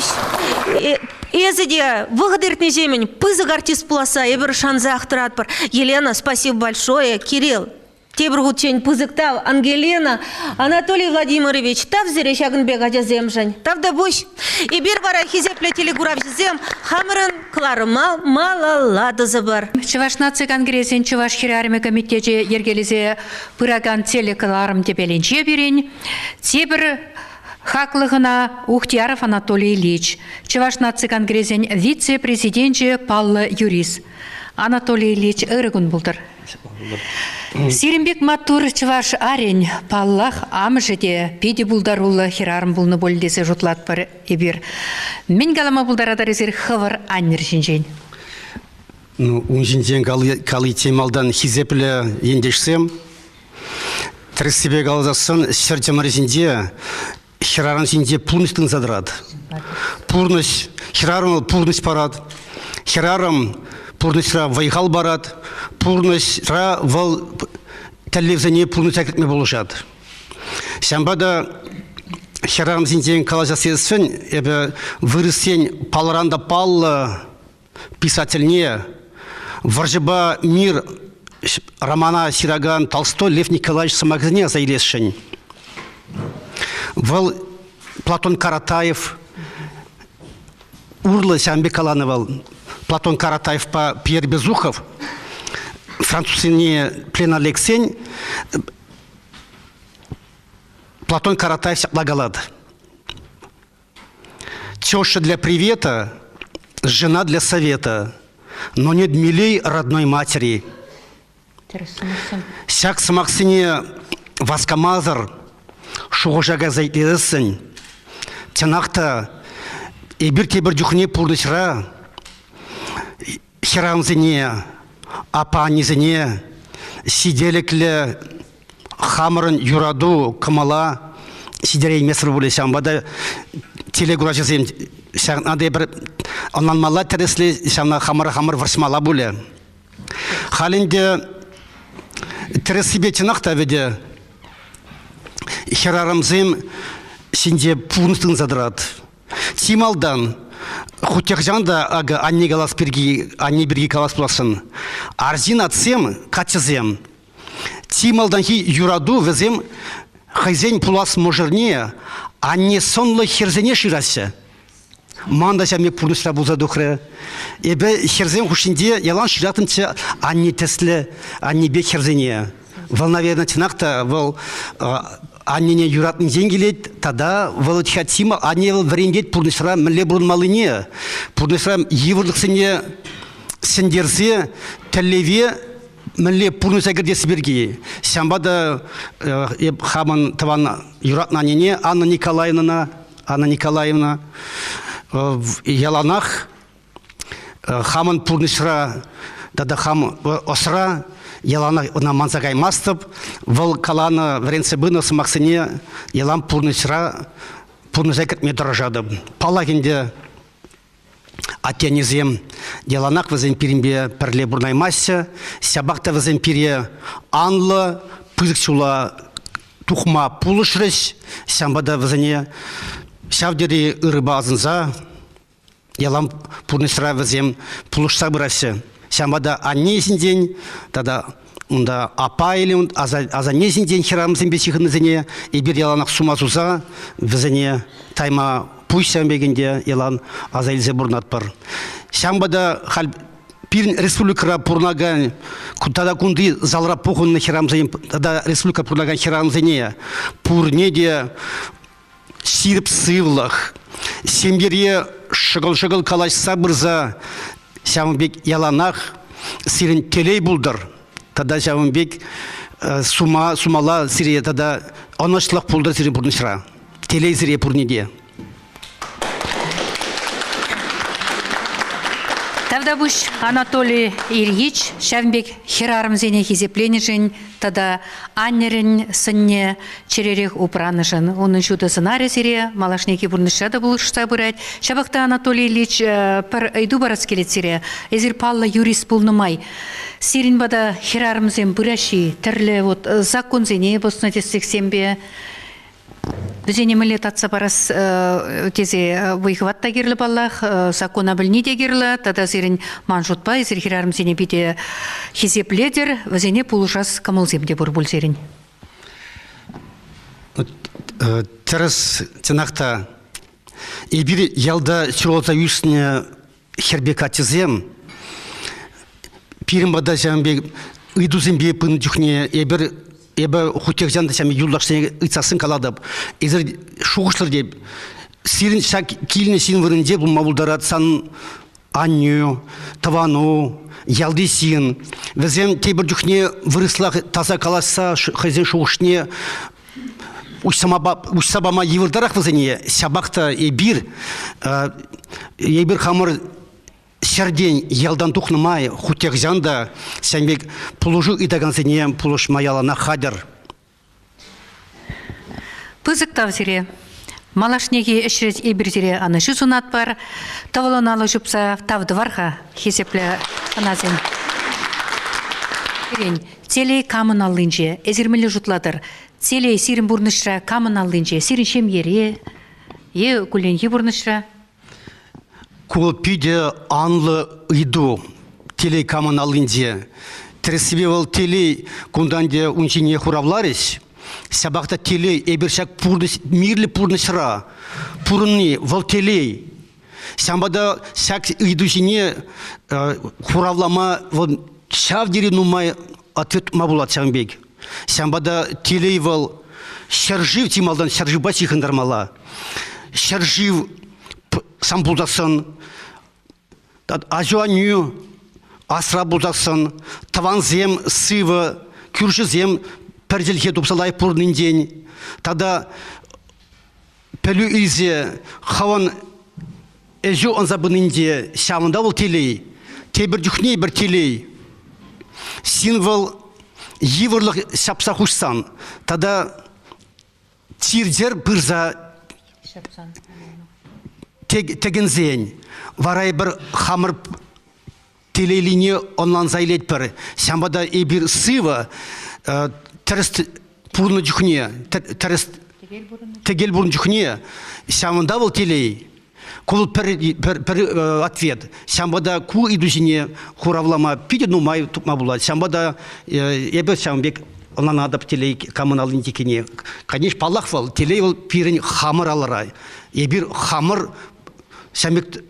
буш. Эзиде, выгодертный земень, пызык артист пласа, ебір шанза ахтырат бар. Елена, спасибо большое. Кирилл, тебір ғутчен пызыктал. Ангелина, Анатолий Владимирович, тав зере шагынбек ажазем жань. Тавда буш. И бир бара хизепле телегурав жезем, хамырын кларыма малалады забар. Чуваш наци конгрессен Чуваш хирарме комитете ергелезе пыраган телекаларым тепеленче берен. Тебір хаклығына Ухтияров Анатолий Ильич. Чуваш наци конгрессен вице-президенте Палла Юрис. Анатолий Ильич ырыгун булдыр. Сиренбек Матур Чуваш арен Паллах амжеде пиде булдарулы хирарым булны болдесе жұтлат бар ебір. Мен галама булдарадар езер хывыр аннер жинжен. Унжинжен калы темалдан хизеплі ендешсем, тресібе галазасын сертемар жинде хирарым жинде пурныстың задырады. Пурныш, хирарым пурныш парад, хирарым пурнышра вайғал барад, пурнышра вал телевизионе пурныш әкетме болушады. Шамбада хирарым жинден калазасысын, ебі вырысен паларанда паллы писательне, Варжыба мир романа Сираган Толстой Лев Николаевич Самогзне заилесшень. Вал Платон Каратаев, Урла Сямбекалановал, Платон Каратаев по Пьер Безухов, французине Плен Алексень, Платон Каратаев Сяплагалад. Теща для привета, жена для совета. Но нет милей родной матери. Сяк самаксине васкамазар, шуғжага зайтедесін. Тянақта ебір-кебір жүхіне пұрдышыра, хиранзіне, апанезіне, сиделіклі хамырын юраду, кымала, сидерей месір болы шамбада телегура жазайым. Надо бір онан мала тәреслі шамна хамыр варшмала бұлі. Халінде тәресі бетінақта веде херарымзым сенде пунстың задырады. Тималдан хутекжанда ага анне бірге калас бұласын. Арзин атсем, катезем. Тималдан хи юраду везем хайзен пулас можырне, анне сонлы херзене ширасы. Манда сәме пурнысра бұлза дұқыры. Эбі херзен хушинде ялан ширатынча анне тәслі, анне бе херзене. Вал, наверное, тинақта, вал аннене юратын зенгелет, тада вал тхатима, анне вал варендет пурнысра мүлі бұрын малыне. Пурнысра евырлықсыне сендерзе, тәлеве мүлі пурныса кірдесі берге. Сәмбада хаман таван юратын аннене, Анна Николаевна, яланах хаман пурнышра дада хам осра яланах на манзагай мастып вал калана вренце бына самаксыне ялан пурнышра пурнышай кітме дорожады. Палагенде атенезем яланах вазен пиримбе перле бурнай масса сябакта вазен пире анлы пызыкчула тухма пулышрыш сямбада вазене Шавдери ырыба азынза, ялам пурнышра вазем пулышса бұрасы. Шамада аннезін ден, тада онда апа елі, азанезін ден хирамызын бесіхіні зене, ебір яланақ сумазуза, вазене тайма пуйсам бегенде ялан азайлзе бұрнат бар. Шамбада хал пирин республикара пурнаган, тада кунды залра пухынны хирамызын, тада республика пурнаган хирамызыне, пурнеде, сиріп сывлах, сембере шығыл-шығыл калашса бұрза, Шамбек яланах сирен телей бұлдыр. Тада Шамбек сумала сире, тада онышлық бұлдыр сире бұрнышыра. Телей сире бұрнеде. Тавдабуш Анатолий Ильич Шавбек хирарым зене хизепленежен, тада аннерін сынне черерек упранышын. Оның жуды сценарий сире, малашнеки бұрнышада бұлышса бұрайд. Шабақта Анатолий Ильич пар айду барас келет сире, ezir Палла юрист бұлнымай. Сирин бада хирарым зен бұраши, тірлі закон зене босына тестік сембе. Бізене мілі татса барас тезе бұйқыватта керлі баллах, сакона білні де керлі, тада зерін манжутпа, зер хирарым зене биде хизепледер, візене пулушас камылземде бұр бұл зерін. Терес тенақта ебір ялда сюролта үйсіне хербек атизем, пирим бада жамбек үйдузен бейпін жүхне ебі хутекжанды сәме юлдақшыне ұйцасын каладып, езір шуғышлар деп, сирін шак киліне син вырынде бұл мабулдарат сан аню, тавану, ялды син. Візем кейбір жүхне вырыслақ таза каласа хайзен шуғышне ұшсабама евірдарақ візіне сябақта ебір хамыр Сердень ялдан тухнымай, хутех зянда, сәмбек пулужу идагансыне пулуш маялана хадер. Пызык тавзире, малашнеге ішрет ебірзире анышы сунат бар, тавылын алы жүпса тавды варха, хесеплі қыназын. Телей камын алынже, әзірмелі жұтладыр. Телей сирін бұрнышра камын алынже, сирін шем ере, күленге бұрнышра. Кул пиде анлы иду телей камын алынде. Тересібе телей кунданде унчине хуравларис, сабақта телей эбершак мирлі пурнышра, пурынны вал телей. Самбада сак идушине хуравлама шавдери нумай ответ мабулат самбек. Самбада телей вал шаржив тималдан шаржив басихын дармала. Шаржив сам бұлдасын, ажуаню асра бұлдасын, таван зем, сывы, күрші зем, пәрзелге дұпсалай пұрнын ден. Тада пәлі үйзе, хаван әжу анзабынынде шамында бұл телей, тебір жүхней бір телей. Синвал евірлік шапса құшсан, тада тирдер бірза тегензен, варай бір хамыр телейліне онлан зайлет бір. Сямбада ебір сыва тәріст пұрны жүхне, тегел бұрын жүхне, сямында бұл телей. Кул бір ответ. Сямбада ку идушіне хуравлама пиде нумай тұпма болады. Сямбада ебір сямбек онлан адап телей камыналын текене. Конечно, паллах вал, телей ол пирін хамыр алырай. Ебір хамыр сәмек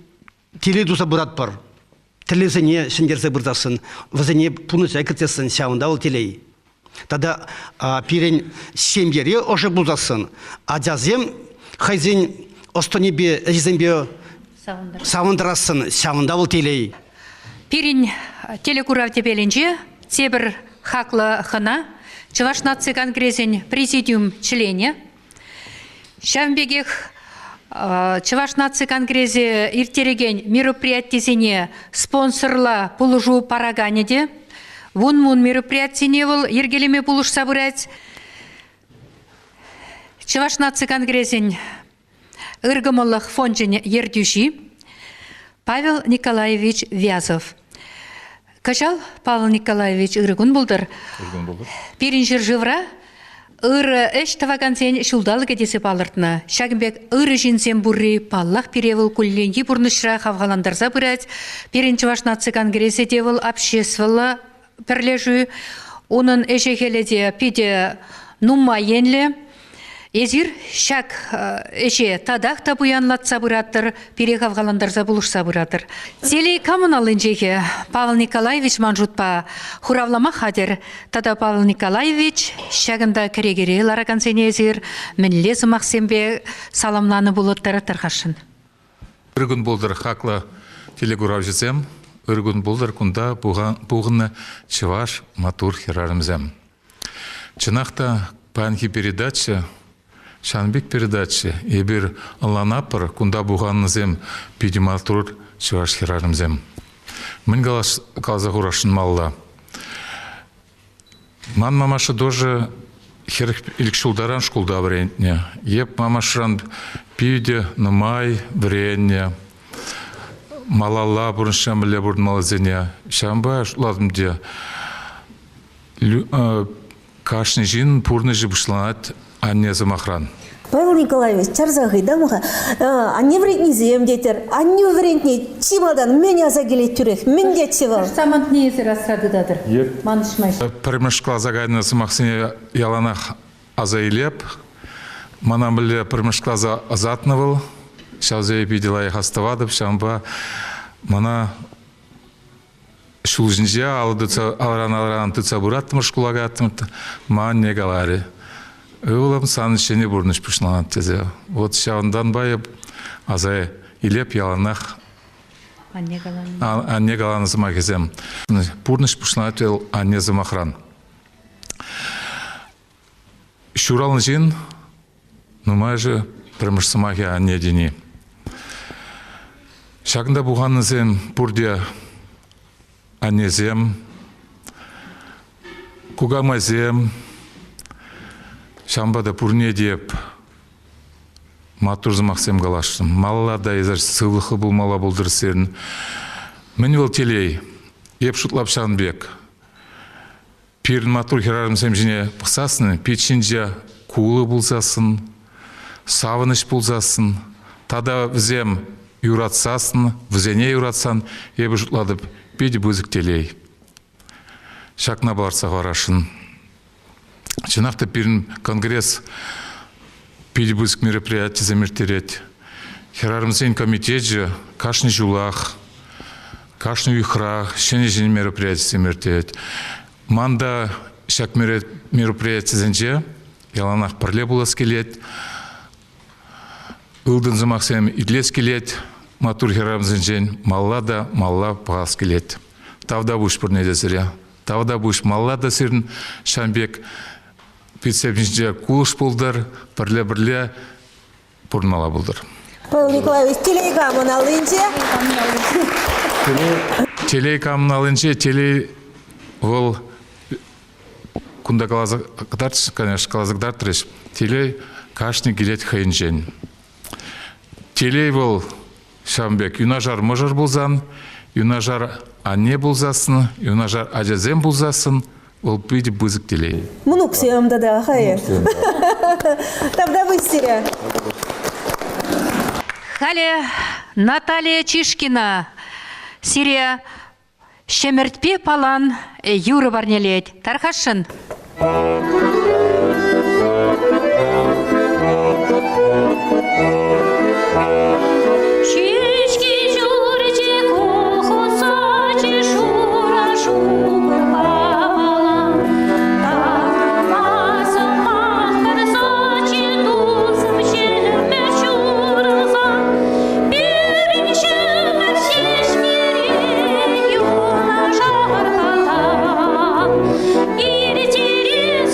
телей дуса бұрат бар. Телезіне шындерзе бұрдасын, візіне пұны жәкіртесін сәуында ол телей. Тада пирен семьере ошы бұлдасын. Аджазем хайзен остонебе әжізенбе сауындырасын сәуында ол телей. Пирен телекурав тепелінже себір хақлы хына, Чуваш нации конгрессен президиум члене. Шамбегех Чуваш нации конгрессе иртереген мероприятиесіне спонсорла пулужу параганеде. Вун мероприятиесіне был ергелеме пулуш собрать. Чуваш нации конгрессен ыргымылық фонжене ердюши Павел Николаевич Вязов. Качал Павел Николаевич ыргын булдыр. Перинжер живра эш тавагансен шулдалы кедесе палыртна. Шагымбек жинсен бурри паллах перевыл кулленги бурнышра хавгаландарза бұрать. Перинчеваш нации конгрессе девыл обществолла перлежу. Onun eşekelede pide numma yenle. Ezir şak eşe tadak da buyanlatsa buratır, перехавгаландарза buluşsa buratır. Телей коммуналынжеге Павел Николаевич манжутпа хуравлама хадер. Тада Павел Николаевич шагында керегере ларагансене ezir мінлезі мақсембе саламланы болыттары тарқашын. Үргін болдыр хақлы телегурав жезем, үргін болдыр күнда бұғыны чываш матур херарымзем. Чынақта панхи передача Шанбек передачи, ебір алланапыр, кунда буғаннызем, пидиматур чываш херарымзем. Мін қалза ғурашын малла. Ман мамашы дожы херх илікшулдаран шкулда вренне. Еп мамашыран пиде нумай вренне. Малалла бұрын шамыле бұрын малазене. Шамба ладымде кашны жин пурны жи бұшланат Анне Замахран. Павел Николаевич, чарзагы дамыға, анне вредни зем детер, анне вредни чимадан меня загелет тюрех, мен де чивал. Самант не езер асрадыдадыр. Манышмайш. Пірмішқла загайнысы мақсыне яланақ азайлеп, манам біле пірмішқла азатнывыл, шаузе епиделай хаставадып, шамба мана шулжинже алран тыца бураттымыш кулагаттымыт, маан не галари. Улам сан ішене бурныш пышланат тезе. Вот шаундан байып, азай илеп яланақ анне галаны зыма кезем. Бурныш пышланат ел анне зымахран. Шуралны жин, нумай же пірміш сымахи анне дени. Шагында бұғанны зем бурде анне зем, кугама зем, шамбада пурне деп матур зымақсем галаштым. Малаларда езір сылықы бұл мала болдырсерін. Мен ол телей, еп шутлап шанбек. Пирін матур херарымсем жіне пықсасын, печінже кулы болзасын, савыныш болзасын, тада візем юратсасын, візене юратсан, ебі шутладып, педі бұзық телей. Шакна барса ғарашын. Чынақта пирін конгресс педі бұзық мероприятие замертерет. Херарымсен комитет же кашны жулақ, кашны үйхрақ, шене жіне мероприятие замертет. Манда шак мероприятие зенже, яланақ пірле болас келет, ылдын зымақсем идлес келет, матур херарымсен жен, малла да малла пағас келет. Тавда бұш бірнеде зіря. Тавда бұш малла да сірін шамбек петсепнішде кулыш болдар, бірле-бірле бұрнмала болдар. Павел Николаевич, телейгамын алынче? Телейгамын алынче, телей ол кунда қалазықтар, конечно, қалазықтар тұрыш. Телей кашны келет хайынжен. Телей ол шамбек юнажар мұжар болзан, юнажар анне болзасын, юнажар ажазем болзасын, ол пейді бұзық телей. Мұнук сүйемді да, қайы. Тавда выстері. Хале Наталья Чишкина, Сирия Шемертпе палан юры барнелет. Тархашын. Иртери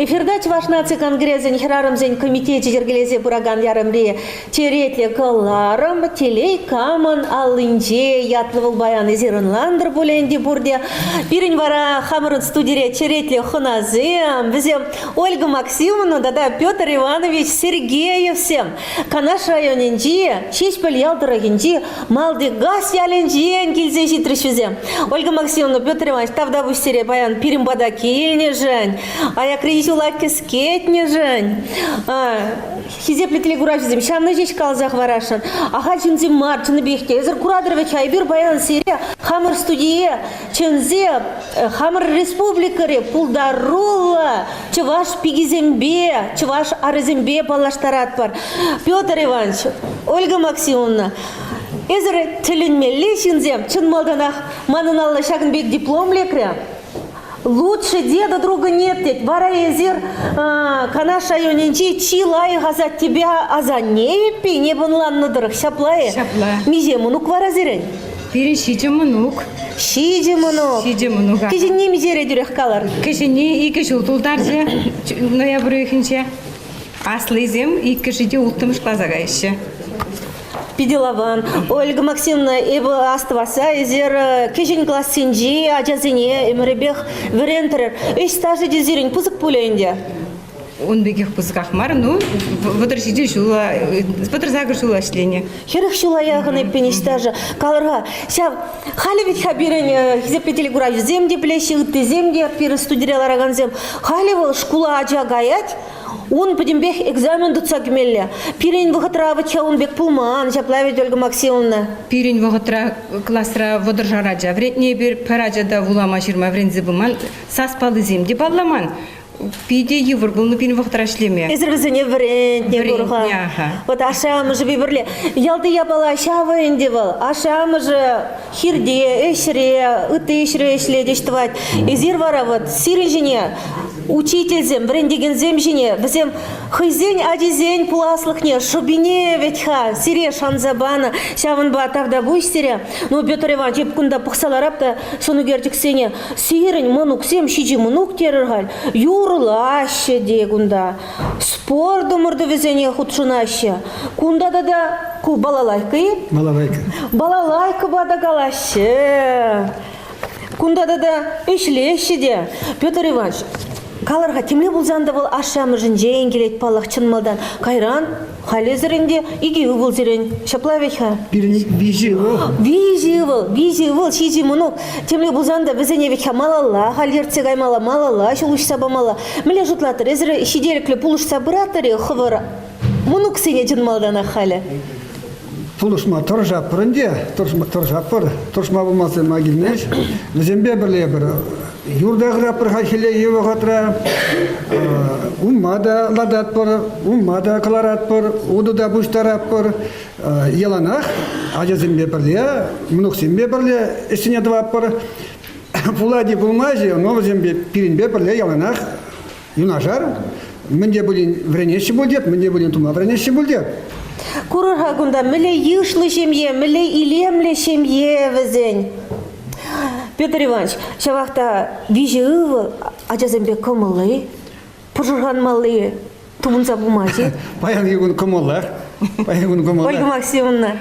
эфирда Чуваш нации конгресса Нихрарамзен комитете Жергелезе Бураган Ярамри Теретле Каларам Телей Каман Алынже Ятлывыл Баян Изерынландыр Буленди Бурде Пирень вара Хамарун студире Теретле Хоназем Везем Ольга Максимовна да Петр Иванович Сергеев всем Канаш районенди Шешпель Ялдырагенди Малды Гас Яленжен Кильзе Житришвезем Ольга Максимовна Петр Иванович Тавда Бустере Баян Пирим Бадакильне Жень А я кризюла кискетне Жень Хизепле телегурафизм Шамны жеш калзах варашан Аха чинзим мар чыны бехте Эзер Курадырович Айбир Баян Сире Хамыр студие Чынзе Хамыр республикаре Пулдарула Чываш Пигизембе Чываш Арызембе Палаштарат бар Петр Иванович Ольга Максимовна Эзер тіленмелі шинзем, чын малданах маныналла шагынбек диплом лекре. Лучше деда друга нет, ведь вара езер канаш айоненчи чилай газат тебя азанепи не бунлан надырых шаплае. Мизе мунук вара зерен. Пирин шиже мунук. Шиже мунук. Шиже мунук. Кежен не мизере дюрех калар. Кежене ике жылтулдарже ноябрь ихинче. Аслызем ике жиде ултымыш клазагайшы. Пиделаван. Ольга Максимовна, эбо астваса, эзер кежен класс синджи, аджазине, эмеребех, верентерер. Эш стажи дезирень, пузык пуленде. Он бегих пузыках мар, ну, водорсиде жула, водорзагы жула шление. Херых жула яганы пени стажи. Калырга, ся, хали ведь хабирень, хизепе телегура земде плещи, ты земде, пиры студирел араган зем. Хали вол шкула аджа гаять, он подимбех экзамен дуца гмелле. Пирень вахатра вача он бек пулман, жаплавит Ольга Максимовна. Пирень вахатра классра водоржараджа, вредне бир параджа да вулама ширма врензе буман, саспалы земде балламан. Пиде евр был, но пин вахтара шлеме. Изрвезене вренне бурга. Вот ашамы же биберле. Ялды я была ашавы индивал. Ашамы же хирде, эшре, ытышре эшле дештвать. Изирвара вот сиренжене. Учительзем, брендигензем жене, взем хызень, адизень, пуласлыхне, шубине ведь ха, сире шанзабана, шаван ба тавда буйстере, но Петр Иванович епкунда пухсаларапта, сону гертик сене, сирень, манук сем, шиджи манук терергаль, юрлаще дегунда, спор думырды везене худшунаще, кунда да ку балалайкы? Балалайка. Балалайка бадагалаще, кунда да ишлеще де, Петр Иванович, Каларга темле булзанда был ашамы жинжен келет палах чынмалдан. Кайран, халезерінде, иги убыл зерен. Шаплавеха. Вижи был, шиджи мунук. Темле булзанда бізене веха малала, халерце гаймала малала, шулуш сабамала. Міле жұтлатыр, ezірі шиделіклі пулуш сабыратыры, хывыр. Мунук сене чынмалдан ахалі. Пулушма торжапырынде, торжма болмасы магилнеш. Візембе бірле бір юрдағырапыр хахиле евағатра, уммада ладатпыр, уммада каларатпыр, удуда буштараппыр, еланақ, ажазембе бірле, мұнықсембе бірле, есіне дваппыр, пулади булмази, но зембе пиринбе бірле, еланақ, юнажар, менде бұлін вренеші бұлдеп, менде бұлін тума вренеші бұлдеп. Курырға күнда міле йышлы шемье, міле илемле шемье візен. Петр Иванович, шавақта вижі ұвы, ажазымбе көмілі, пұжырған малы, тұмынса бұмажи. Паян егін көмілі. Ольга Максимовна.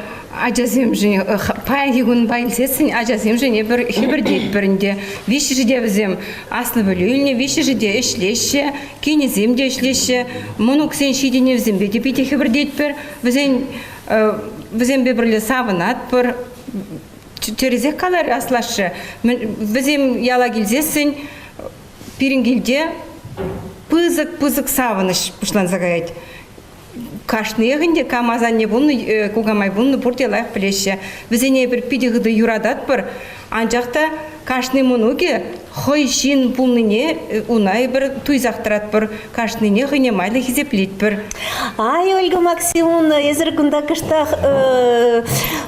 Ажазым жіне, паян егін байлсесін, ажазым жіне бір дейт бірінде. Виші жіде бізем аслы бөліліне, виші жіде ішлеші, кенезем де ішлеші, мұны ксен шидене бізем беде бейте бір дейт бір, бізем бірлі савынат бір, терезек қалар аслашы. Бізем яла келзесін, пирингелде пызык савыныш бұшлан загайд. Кашны егінде камазан не бұнны, кугамай бұнны бұрделайық білеші. Бізене бір пидігіді юрадат бір, анжақта кашны мұнуге хойшин бұлныне унай бір туйзақтырат бір, кашныне ғыне майлы хизеплет бір. Ай, Ольга Максимовна, езір күнда кыштақ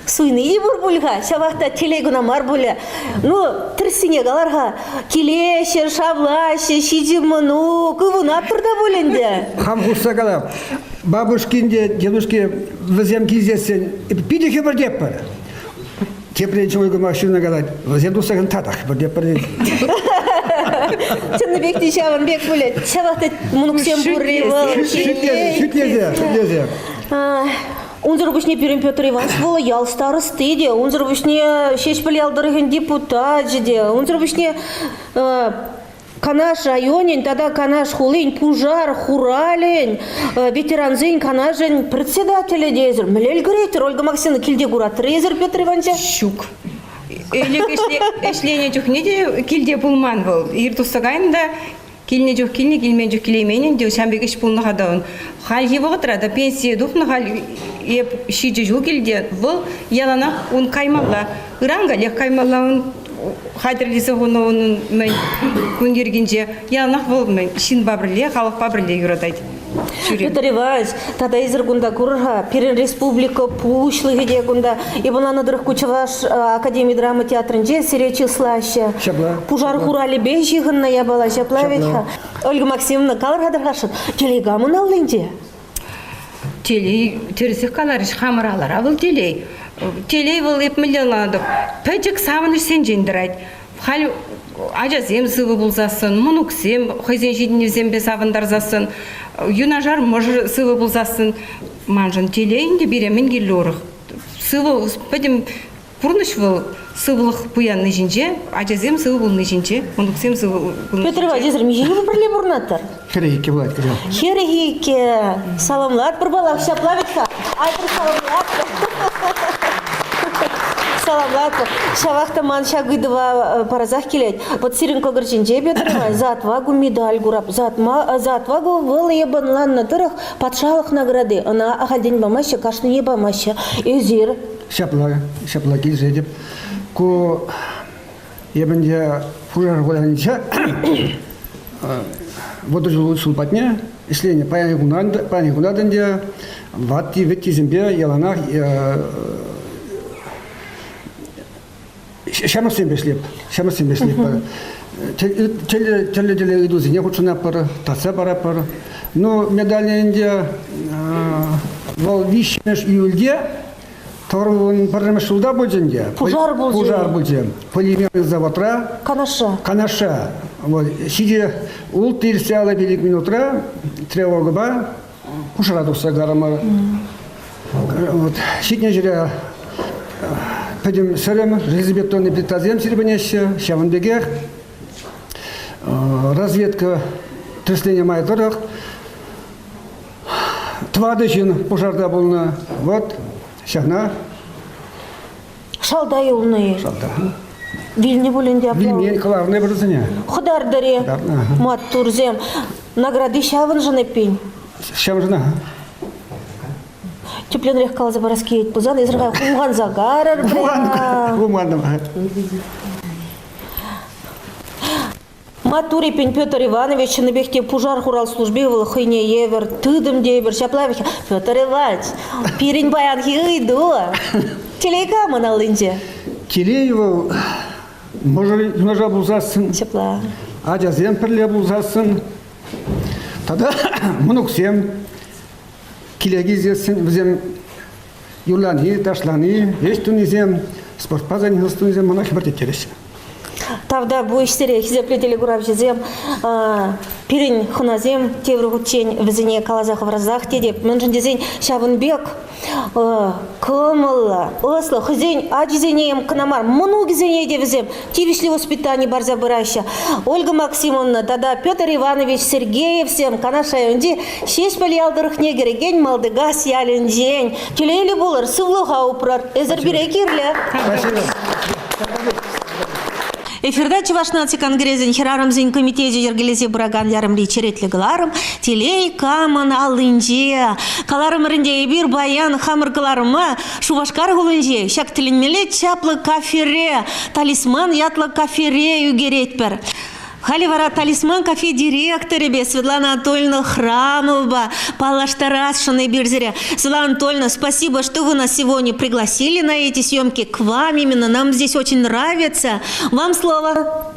суйны бұр бұлға, шавақта телегуна мар бұлі. Ну, тірсіне қаларға келеші, шавлашы, шиджи мұну, күвуна тұрда бұлінде. Хам құста қалап, бабушкинде, дедушке візем кезесен, пидехе бір деп бір. Теплее Ольга Максимовна говорит, возьму саган татах, Чынныбек дишавын бек бөлет. Шабақта мұнықсен бұрривал. Шүтлезе. Унзыр бушне Пирин Петр Иванович был ял старосты де, унзыр бушне шешпіл ялдырыгын депутат жеде, унзыр бушне Канаш районен, тогда Канаш хулин, пужар, хурален, ветеранзин, Канашен председателя дезер. Млель грейтер, Ольга Максимовна, кильде гурат, резер Петр Иванович. Щук. Элек эшлене жүхнеде килде пулман был. Иртусагайында килне жүх килне килмен жүх килеменен де шамбек иш пулны хадаун. Халги вогытрада пенсия духны хал еп шиже жүх килде был ялана он каймалла. Ыранга лех каймалла он хадрлисе гоно он мен күнгергенже ялана был мен шин бабрле халық бабрле юрадайды. Петр Иванович, тогда из Иргунда Курга, Пирин Республика Пушлы, где Гунда, и была на дырах Кучаваш Академии драмы театрынже, Серечи Слаща. Пужар хурали бежиганна, я была Шаплавичха. Ольга Максимовна, калар хадрхашын, телегамы налынде? Телей, тересек каларыш хамаралар, а был телей. Телей был еп миллионадық. Пәчік савыныш сен жендірайд. Хал ажазем сывы болзасын, мұнуксем, хойзен жидіневзем бе савындарзасын, юнажар может сывы болзасын, манжын телейінде беремен келі орық. Сывы, пәдім, бұрныш был сывылық бұянны жинже, ажазем сывы болны жинже, мұнуксем сывы болны жинже. Петр Иванович, межелі бірле бұрнаттар? Херехике болады, кірем. Херехике, саламлат бір балақ Шаплавичха, айтыр саламлат. Саламлатко, шавахта манша гыдова паразах келет. Вот сиренко горчинже бедерма за отвагу медаль гурап, за отвагу был ебан лан на тырах патшалық награды. Она ахальдень бамаща, кашны не бамаща. Эзир. Шапла келже деп. Ко ебенде фурар голанча. Вот уже сулпатне, исследование паяни гунаденде, ватти ветти зембе яланах Шамасен бешлеп. Теле иду зине хучуна пар, таца пара пар. Но медальненде вол вишмеш июльде, торун пармеш шулда бульденде. Пужар бульден. Полимерный заводра. Канаша. Вот сиде ул тирсяла велик минутра, тревога ба, пушарадуса гарама. Вот сидне жиря Пойдем сырым, железобетонный плитазем серебряще, шаванбегех, разведка трясления майторах, твадычин пожарда болна, вот, шахна. Шалда юлны. Шалда. Вильни буленде аплау. Вильни, кларные образования. Худардаре, мат турзем, награды шаван жаны пень. Шаван жана. Тепленрех калза бараскеет пузан, изрыгай хумган загарар. Хумган. Матури пень Петр Иванович, на бехте пужар хурал службе был хыне евер, тыдым девер, Шаплавич. Петр Иванович, пирень баян хиыйду. Телейка маналынде. Телеева, может, ножа булзасын. Шапла. Ажазем пірле булзасын. Тогда мұнықсем. Килегизесин bizem юлланы, ташланы, естунизем, спортпазан естунизем, мана хибар тетереш. Тавда bu işleri hizmetlетели гурап жезем, пирин хуназем, теврugutчен візіне калазах вразах тедеп, мэнжін дезен шабынбек, кымылла, осло, хызен ажизенеем кынамар, мұну гизене девізем, тивишли воспитание барза быраща. Ольга Максимовна, тогда Петр Иванович Сергеев всем, канашайонди, шеш палиалдырых негереген малдыгас яленден, тюлейли булар, сывлыға упрар, эзір бирекерлі. Эфирда Чуваш наци конгрезен херарам зин комитете ергелезе бураган ярымли черетлі гыларым, телей каман алынже, каларым рынде бир баян хамыр каларыма, шувашкар гулынже, шак тіленмеле чаплы кафере, талисман ятлы кафере югеретпер. Халивара талисман кафе директоры бе Светлана Анатольевна Храмова, Палаштарас Шанайбирзере. Светлана Анатольевна, спасибо, что вы нас сегодня пригласили на эти съемки к вам. Именно нам здесь очень нравится. Вам слово.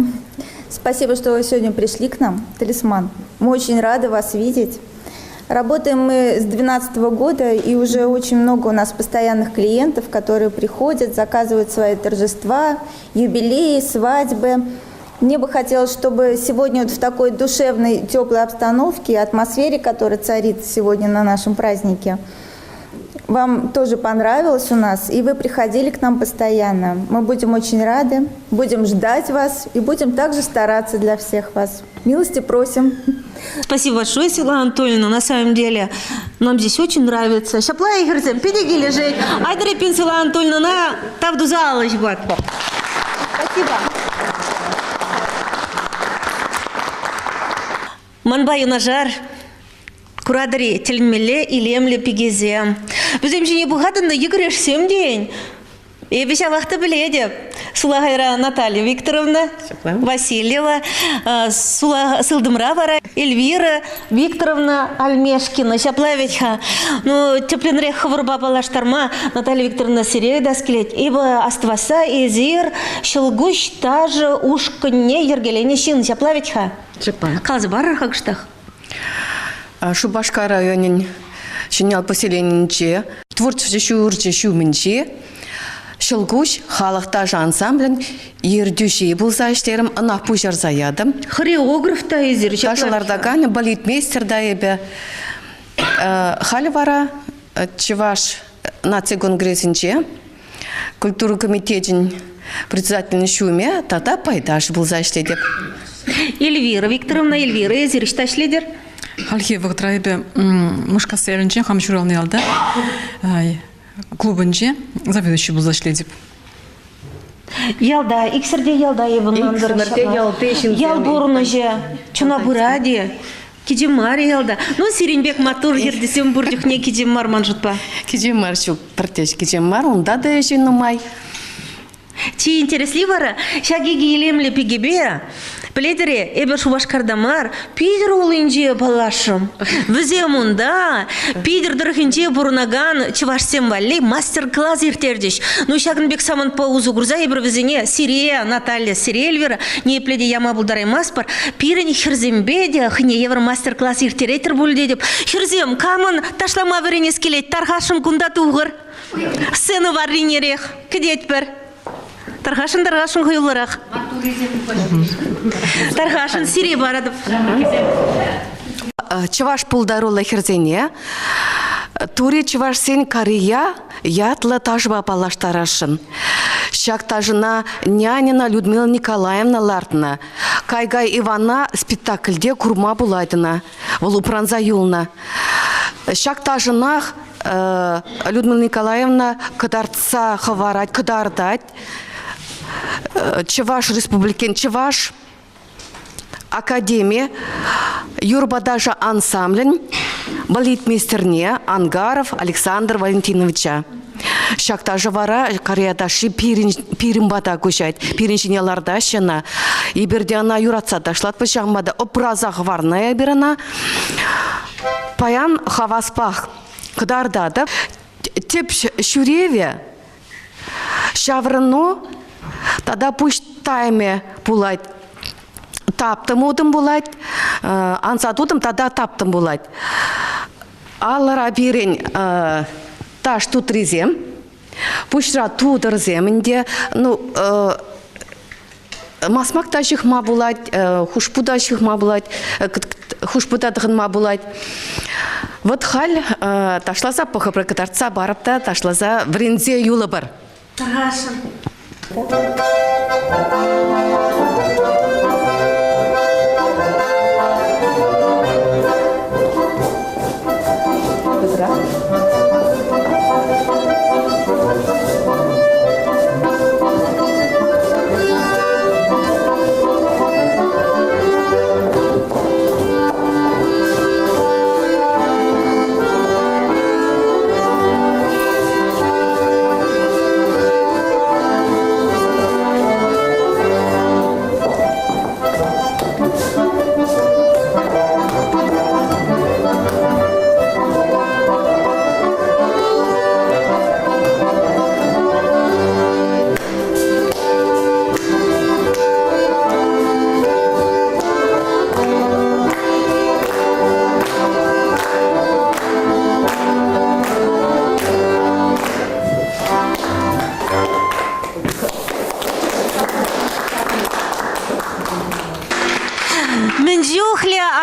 Спасибо, что вы сегодня пришли к нам, Талисман. Мы очень рады вас видеть. Работаем мы с 2012 года, и уже очень много у нас постоянных клиентов, которые приходят, заказывают свои торжества, юбилеи, свадьбы. Мне бы хотелось, чтобы сегодня вот в такой душевной, теплой обстановке, атмосфере, которая царит сегодня на нашем празднике, вам тоже понравилось у нас, и вы приходили к нам постоянно. Мы будем очень рады, будем ждать вас и будем также стараться для всех вас. Милости просим. Спасибо большое, Светлана Анатольевна. На самом деле, нам здесь очень нравится. Шаплай Игорцем, педиги лежит. Айдрепин Светлана Анатольевна, на тавдузалыч вот. Спасибо. Манбай нажар. Курадари телмеле илемле пигезе. Bizim жіне бұғадында егіреш день. И беся вақты біледі. Сулагайра Наталья Викторовна, Васильева, Сылдымравара, Эльвира Викторовна Альмешкина. Шаплавитха. Ну, тепленрех хавырба балаштарма Наталья Викторовна Сирея даскелет. Ибо астваса изир шылгуш тажы ушканне ергелене шин. Шаплавитха. Қалзы барар хагштах. Шубашка районин шинял поселенинче, творчество шуурче шуминче, шылгуш халықта ансамблін ердюші болса іштерім ынақ пушар заядым. Хореограф та езір. Ташылардаган балетмейстер да ебе. Халі бара Чеваш нация конгрессинче, культура комитетин председательный шуме, тата пайдаш болса іштедеп. Эльвира Викторовна, Эльвира езір ішташ лидер. Халхи вғытрайбы мұшқа сәрінче қамшыралны алды клубынче заведующий бұл зашледіп. Ялда, иксерде ялда ебіннан дұрышаға. Ял бұрыны же, чуна бұраде, кедемар ялда. Ну, Сиренбек матур ердесем бұрдық не кедемар манжытпа? Кедемар шук партеш кедемар, онда да ешін нумай. Чи интересли вара, шагиги елемлі пегебе, Пледере, эбер шубашкардамар, пидер улынже балашым. Візе мұнда, пидер дұрхынже бұрынаган чывашсем валли мастер-класс ертердеш. Ну, шагынбек самын паузу груза, эбер візіне Сирея, Наталья, Сирея Эльвира, не пледе яма бұлдарай маспар, пирені херзембеде, хыне евр мастер-класс ертерейтер бұлде деп. Херзем, камын ташлама веренес келет, тархашым күнда туғыр. Сцена бар ринерех, кедет бір. Тархашын құйылырақ. Тархашын Сирия барадып. Чываш пулдарула херзене, тури чываш сен Корея ятлы тажба палаштарашын. Шак тажына нянина Людмила Николаевна лартына, Кайгай Ивана спектакльде курма булайдына, Волупранза юлна. Шак тажынах Людмила Николаевна кадарца хаварать, кадардать, Чеваш республикен, Чеваш академия, юрбадажа ансамблен, балетмейстерне Ангаров Александр Валентиновича. Шакта жавара Кореядаши пиримбада көшайд, пиринжинеларда шына. Иберде ана юратса дашлат пышамбада опразах варная берана. Паян хаваспах кдардада. Теп шуреве шаврыно тада пусть тайме пулать. Таптым удым булать, ансатудым тада таптым булать. Аллара бирен таш тутризем, пушра тудырземінде, ну, масмакта шихма булать, хушпуда шихма булать, хушпуда дыгынма булать. Вот халь ташласа похы прокатарца барыпта, ташласа врензе юлы бар. Тарашын.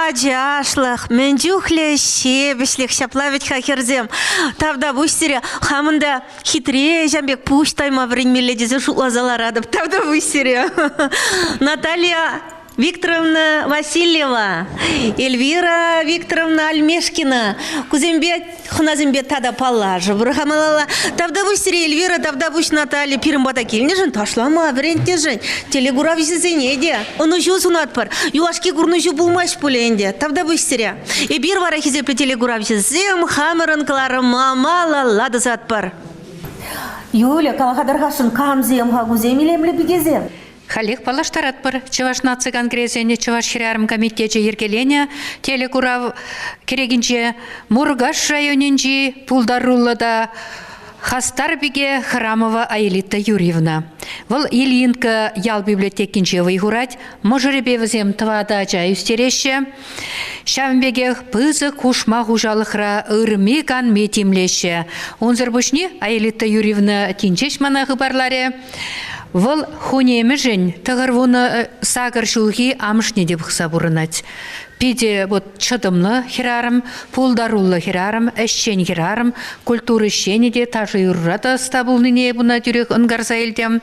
ажашлық, менжухле шебішлік, шаплавет хахерзем. Тавда бұштері, хамында хитре жамбек пуштайма времелі дезе шутлазаларадып. Тавда бұштері. Наталья Викторовна Васильева, Эльвира Викторовна Альмешкина, Кузембек Хуназембек тада палажы. Бұрхамалала, тавда бұштері Эльвира, тавда бұш Наталья пирімбата келнежін, ташлама, бірентежін, телегурав зізенеде. Оны жу сунатпар, юашки күрні жу бұлмаш пөленде, тавда бұштері. Эбир вара хизепле телегурав зізем, хамырын кылары мамала лады затпар. Юля, калахадарғашын камзем, хагузем, илемлі бігезем. Халих палаштарат пар Чуваш наци конгрессине Чуваш хирарым комитете ергелене телекурав керегинче Мургаш районинчи пулдаруллада Хастарбиге Храмова Аэлита Юрьевна. Вол Ильинка ял библиотекинче выйгурать, можеребевзем твада жайустереше, Шамбегех пызы кушма хужалыхра ырмиган метимлеше. Унзырбушни Аэлита Юрьевна тинчешмана хыбарларе, вол хунемежен тағырвуны сағыр шулги амышне деп қыса бұрынат. Пиде вот чадымлы хирарым, пулдаруллы хирарым, әшшен хирарым, культуры шенеде тажы юррата стабылныне бұна дүрек ұнгарса елдем.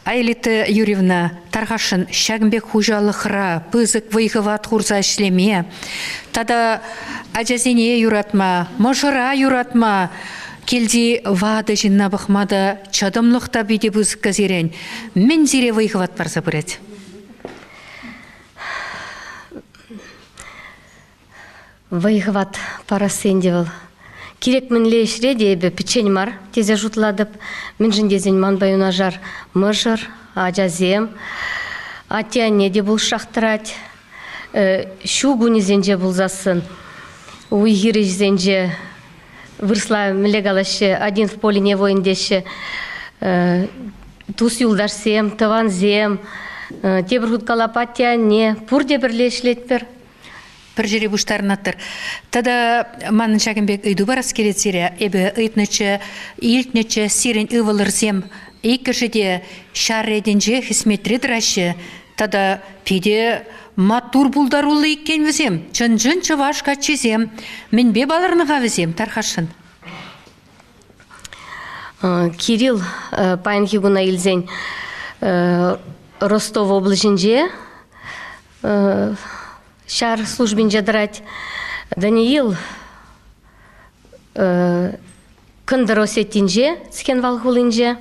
Аэлита Юрьевна тарғашын шагымбек хужалықыра пызык выйғыват хурса ішлеме. Тада ажазине юратма, можыра юратма, келді вады жинна бұқмады чадымлықта биде бұзық казерен. Мен зире выйғыват барса бұрет. Выйғыват парасын девіл. Керек мінле ішре дейбі печень мар, тезе жұтладып, мен жіндезен манбайына жар мұжыр, ажазем, атяне де бұл шақтырат, шу гунезенже бұлзасын, уйгирежзенже вырсла млегалашы, один в поле не воиндеші, тус юлдашсем, таванзем, тебір хуткалапатя не, пұр дебірлешлетпір. Бір жере бұштарынаттыр. Тада манын шагынбек үйді барас келетсере, әбі ұйтнычы, илтнычы, сирен ұвылырзем, екіршіде шарреденже хисметредірашы, тада педе матур бұлдарулы еккен візем, чын-жын чывашқа чезем, мен бе баларныға візем, тархашын. Кирилл Паянхигуна илзен Ростов облачынже, шар службин жадрать Даниил кындыр осеттинже, скен валхулинже.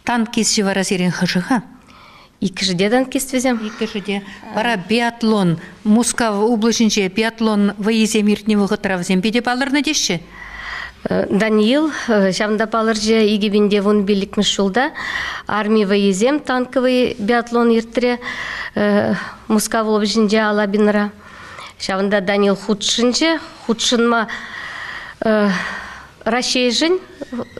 Танкист живара зерен хыжыға? Икішіде танкист везем. Икішіде. Бара биатлон, Мускав облачынже биатлон выезем иртневі ғытыравзем беде балырны деші? Даниил, шамда палырже игебінде вон билікміш жолда, армия выезем, танковый биатлон ирттіре, Мускав облачынже алабинра. Шамда Даниил худшынма Рашейжін,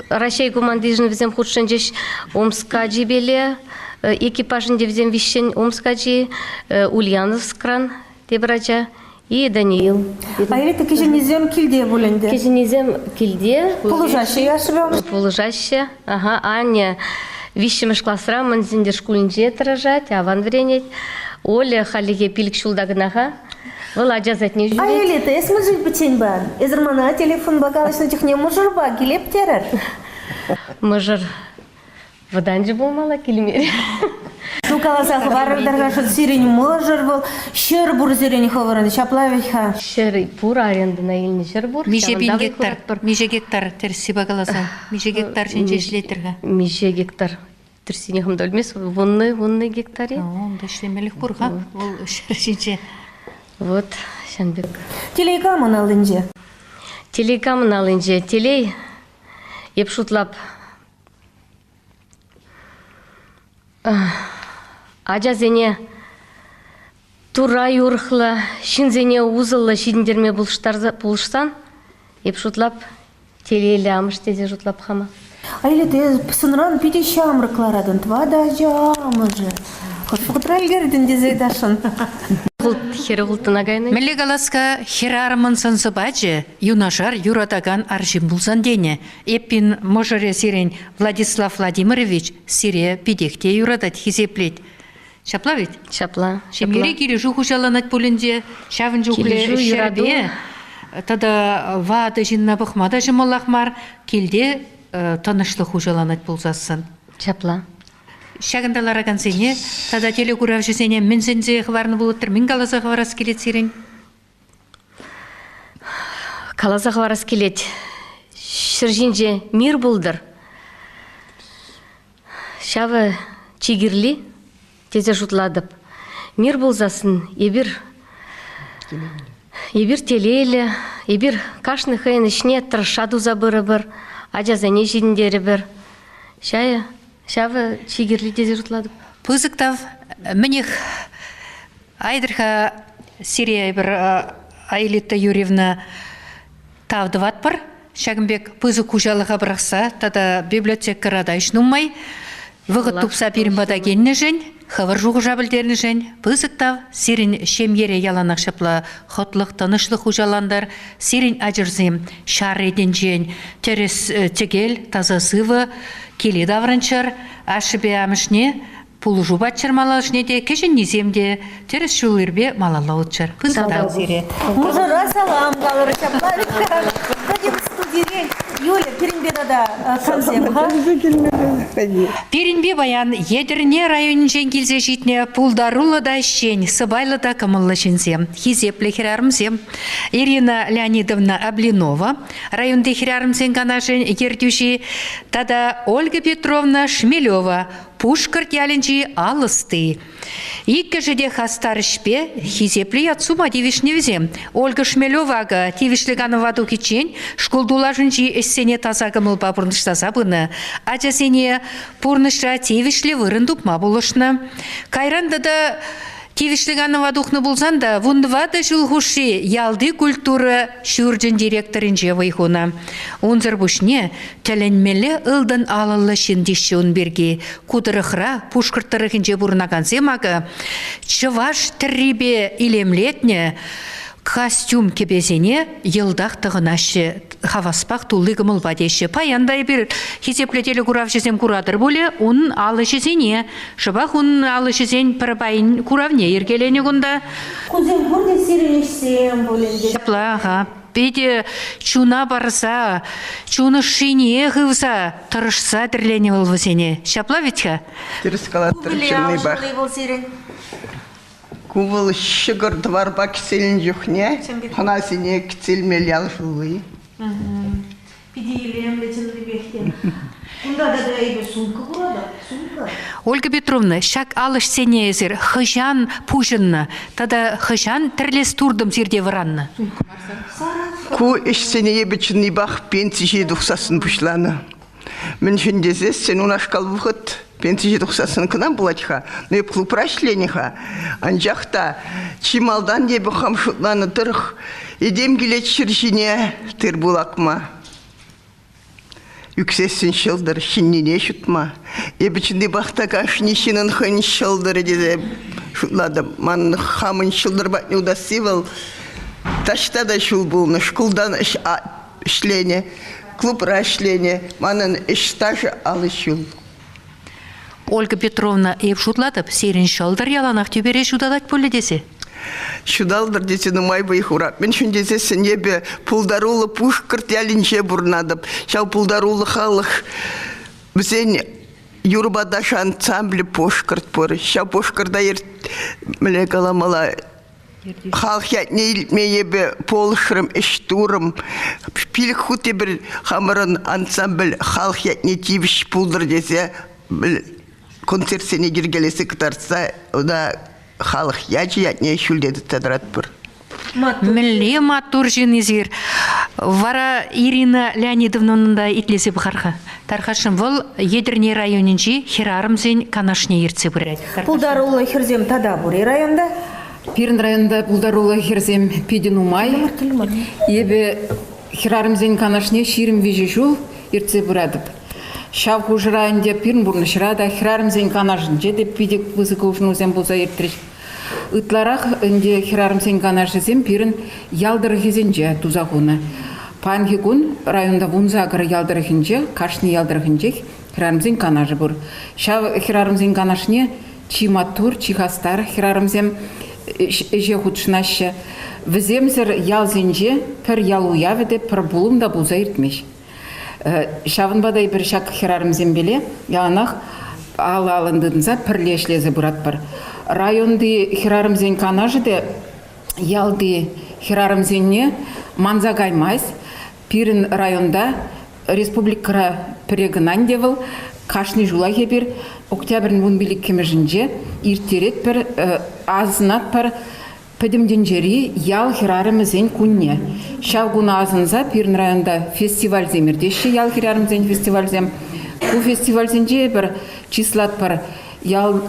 Рашей командижін візем худшынжеш Омска жебеле, экипажын девзем вишен Омска же, Ульяновскран дебрача. И Даниил. Аэлита кеженезем килде бүлінде? Кеженезем килде. Полужаще яшыбем? Полужаще. Ага, Аня вишемеш классра манзиндер шкулинже тражать, аван вренет. Оля халиге пилік шулдагынаға. Выл ажазат не жүрет. Аэлита, есмі жил бітен ба? Эзірмана телефон багалышны техне мұжыр ба? Келеп терір? Мұжыр. Водан же болмала келмер. Шукаласақ барырдарға шыт сирен мұжыр бұл, шыр бұр зерен ховырынды, шаплаветха. Шыр бұр арендына еліне шыр бұр. Меже гектар терси багаласан, меже гектар женже ішлетірға. Меже гектар. Терсіне қымда өлмес, вонны гектаре. Онда ішлемелік бұрға, ол шыр женже. Вот, Шанбек. Телейкамын алынже? Телейкамын алынже. Телей, еп шутлап. Ажазене тура юрхла, шинзене узылла шидіндерме бұлышсан, еп шутлап, телейлі амыш тезе шутлап қама. Аэлита, пысынран пиде шамрықларадын, твада жамыжы. Құтра елгердің дезе дашын. Хері ғылтына гайны? Мелі галаска херарымын сынсы бачы, юнашар юратаган аржим бұлсан дене. Эппин можыре сирен Владислав Владимирович сире пидехте юратат хизеплет. Шапла ведь? Шапла. Шемере кирежу хужаланат полинде, шавын жухле шербе. Тада вады жинна бахмада жымалахмар, келде танышлы хужаланат болзасын. Шапла. Шагындалар агансене, тада телекурав жесене менсензе хварны болыттыр, мен калаза хварас келет сирен. Калаза хварас келет. Шыржинже мир булдыр. Шавы чигирли, тезе жутладып. Мир болзасын, ебір телейлі, ебір кашны хайын ішіне тұршаду забыры бір, ажазане жиндері бір. Шавы чигирли тезе жутладып. Пызыктав, мінех айдырха Сирия бір Айлита Юрьевна тавдыват бар. Шагымбек пызы кужалыға бірақса, тада библиотекарада ішнумай, вғыт тупса перімбада генні жен, хавар жуғы жабылдерні жен, пызықтав, сирин шемере яланақ шапла, хотлық танышлық ужаландар, сирин ажырзым, шар еден жен, терес тегел, таза сывы, келі давранчар, ашыбе амышне, пулы жубатчар малалышне де, кешін неземде, терес шулырбе малалауытчар. Пызықтав сире. Мужыра салам қалыр шапла. Юля, Перенбедада концерт. Перенбе баян едірне районын келзе житне пулдарулы да шен, сыбайлы да кымылы жінзе. Хизеплі херарымзе. Ирина Леонидовна Аблинова, районды херарымзен канашын ердюші, тада Ольга Петровна Шмелева, Пушкарт ялінжі алысты. Иккі жеде хастар ішпе, хизеплі ятсума девишневзе. Ольга Шмелевага тивишліғаны ваду кечен, школдулажынжі эссене тазагымыл бабырныштаза бұны. Ажасене пұрнышра тивишлі вырындуп ма болышны. Кайранда да тивишліғаны вадухны болсан да, вундывады жылғуши ялды культура шүрджін директорын жевайхуна. Онзыр бұшне тәлінмелі ылдын алылы шындеші өнберге. Кудырықра пушкырттырықын же бұрынаған земағы, чываш тірребе илемлетне, костюм кебезене елдақтығын ашы хаваспақ тулы гымыл бадеші. Паяндай бір хизеплетелі курав жезем курадыр боле, он алы жезене. Шыбақ он алы жезен пірбайын куравне ергелене күнда. Кузен бұрде сиренешсем боленде. Шаплаға. Бейде чуна барса, чуны шине ғывса, тұрышса дірлене ол візене. Шапла ветка? Тіріскалаттыр чынный бақ. Кувыл шығыр дварба кіселін жүхне, қана сене кіселмелі алшылы. Пиделем летенді бехтен. Кунда да ебе сумка құрада, сумка. Ольга Петровна, шак алыш сене езір, хыжан пужынны, тада хыжан тірлес турдым зерде варанны. Ку іш сене ебе чынный бақ пенсiji дұқсасын пұшланы. Мен шындезес сен унашкал бұғыт. Пенсiji дұқсасын кынан бұлатыға, но еп клуб рашлениға. Анжақта чималдан дебі қамшутланы тұрық, едем келет шыршине тыр бұлақма. Үксесін шылдыр, шиннене шутма. Ебі чынды бақта қашыны шинын хэн шылдыр деде шутладым. Ман хамын шылдыр бәтіне удасывал. Ташта да шул бұлны, шкулдан ішлене, клуб рашление, манын іштажы алы шул. Ольга Петровна еп шутладып, серін шалдар яланақ тюбере шудалать полі десе? Шудалдар десе, ну май бай хурап. Мен шын десесін ебе пулдарулы пушкырт ялінше бұрнадып. Шау пулдарулы халық бізен юрбадаш ансамблі пушкырт бұры. Шау пушкырда ерт міле каламала халық ятне илтме ебе полшырым іштурым. Пилік хуте бір хамырын ансамбль халық ятне тивіш пулдар десе, концерт сене киргелесі кытарса, ода халық ячы ятне шүлдеді тадрат бір. Мілі матур жинезер. Вара Ирина Леонидовнының да итлесі бұқарға. Тарқашым бұл едірне районынжи херарымзен канашне ерце бұрет. Пулдарулы херзем тада бұри районда? Пирин районда пулдарулы херзем педен умай. Ебе херарымзен канашне ширим вежі жул ерце бұрадып. Шав хужырайынде пирн бұрны шырада херарымзен канашын жедеп педек вызықы ұшынузен болса ерттіріш. Ытларақ үнде херарымзен канашызен пирн ялдыры хезенже тузағуны. Панхи күн районда вунзағыры ялдыры хенже, кашны ялдыры хенже херарымзен канажы бұр. Шав херарымзен канашне чиматур, чихастар, хирарымзем эже худшнаще. Віземзір ялзенже пір ялуяведе пір булым да бұлза ертмеш. Шавынбадай бір шак хирарымзем беле, яланақ алындыдынса пірлешлезе бұрат бір. Районды хирарымзен канажыде ялды хирарымзенне манзагаймайс, пирін районда республикара пірегінан девіл, кашны жулаге бір, октябрін бұн білік кемежінже, иртерет бір азынат бір пөдімден жері ял хирарымызен күнне. Шавгуна азынза пирін районда фестиваль земірдеші ял хирарымызен фестивальзем. Бұл фестивальзенже бір числат бір ял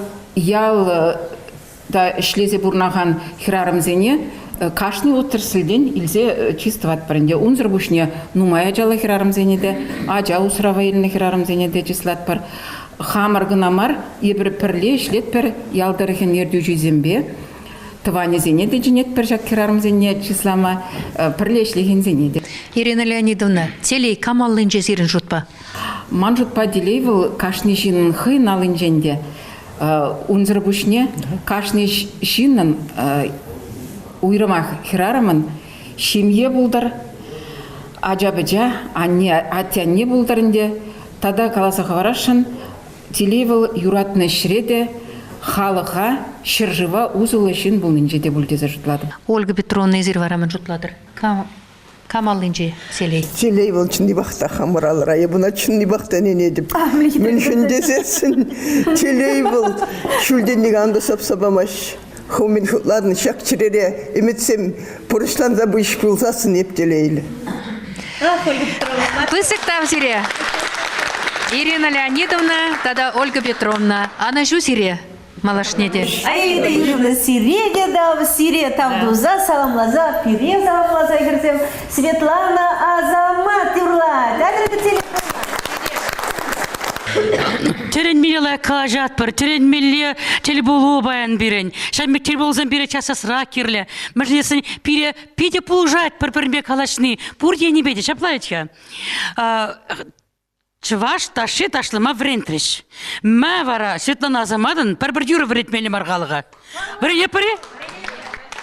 да ішлезе бұрнаған хирарымзене кашны отырсылден илзе чистыват бірінде. Унзыр бұшне нумая жалы хирарымзенеде, ажа усырава еліне хирарымзенеде числат бір. Хамыргынамар ебір пірле ішлет бір ялдарыхен ерді жүзембе. Тыване зенеде жинет бір жак хирарымзене числама пірле ішлеген зенеде. Ирина Леонидовна, телей камаллын жезерін жұтпа? Ман жұтпа делейвіл кашны жинын хый налын женде. Унзыр бұшне кашны жинын уйрымақ хирарымын шемье бұлдар, ажабыжа, атянне бұлдарынде, тада каласа қаварашын, телевіл юратны шіреде, халыға шыржыва ұзылы шын бұлнынже де бұлдезі жұтлады. Ольга Петровна езір варамын жұтладыр. Камалынже телей? Телей бұл чынды бақта қамыралыра, бұна чынды бақта нен едіп. Мен шүндесесін, телей бұл шүлденнік анды сап-сабамаш. Хумин хутладын шак чирере еметсем пұрышланза бұл іш пұлсасын ептелейлі. Пысық тавзире. Ирина Леонидовна, тада Ольга Петровна. Ана жу сире? Малашнеде. Аэлита Юрьевна сиреде да, сире тавдуза, саламлаза, пире саламлаза герзем. Светлана Азамат юрла. Терен миле кажат бір, терен миле телеболу баян берен. Шамбек телеболузан бере часас ракерле. Мәжлесін пире пиде пулжат бір-бірмбе калашны. Пурде не беде, шаплаечка. Чываш ташы ташлыма врентриш. Мә вара Светлана Азамадын бір юры вретмелі марғалыға. Вре епіре?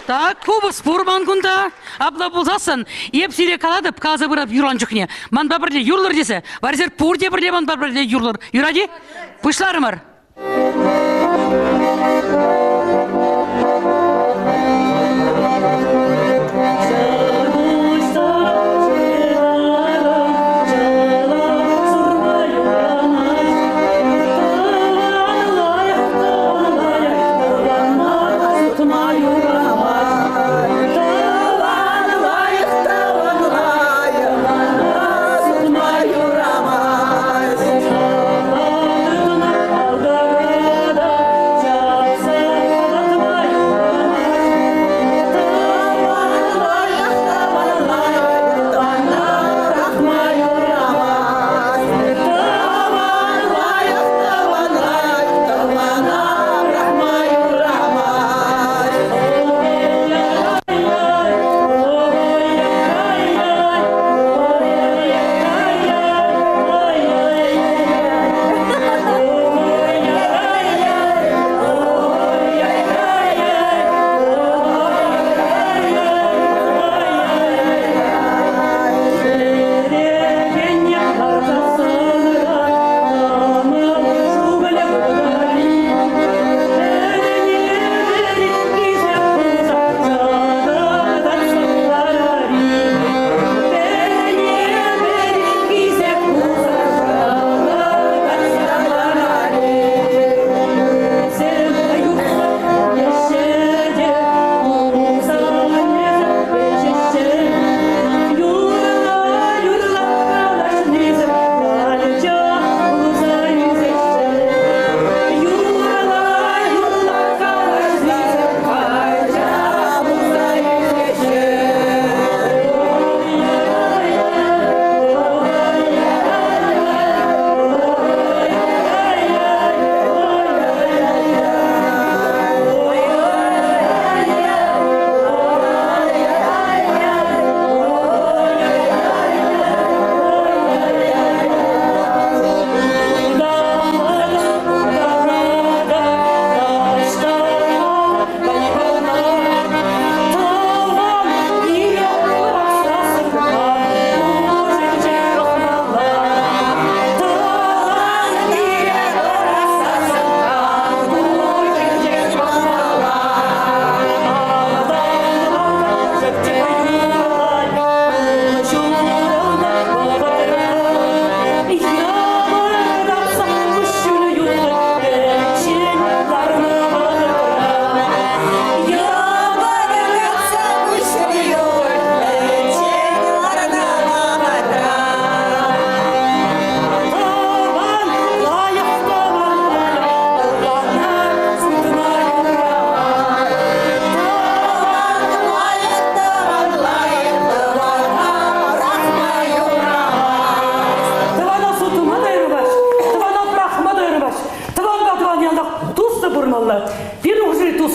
Так, кубы спорман күнда. Абла болсасын, еп сире каладып, казы бұрап юран жүхне. Ман бабірде юрлар десе, варзер пурде бірде ман бабірде юрлар. Юради? Пұшларымыр.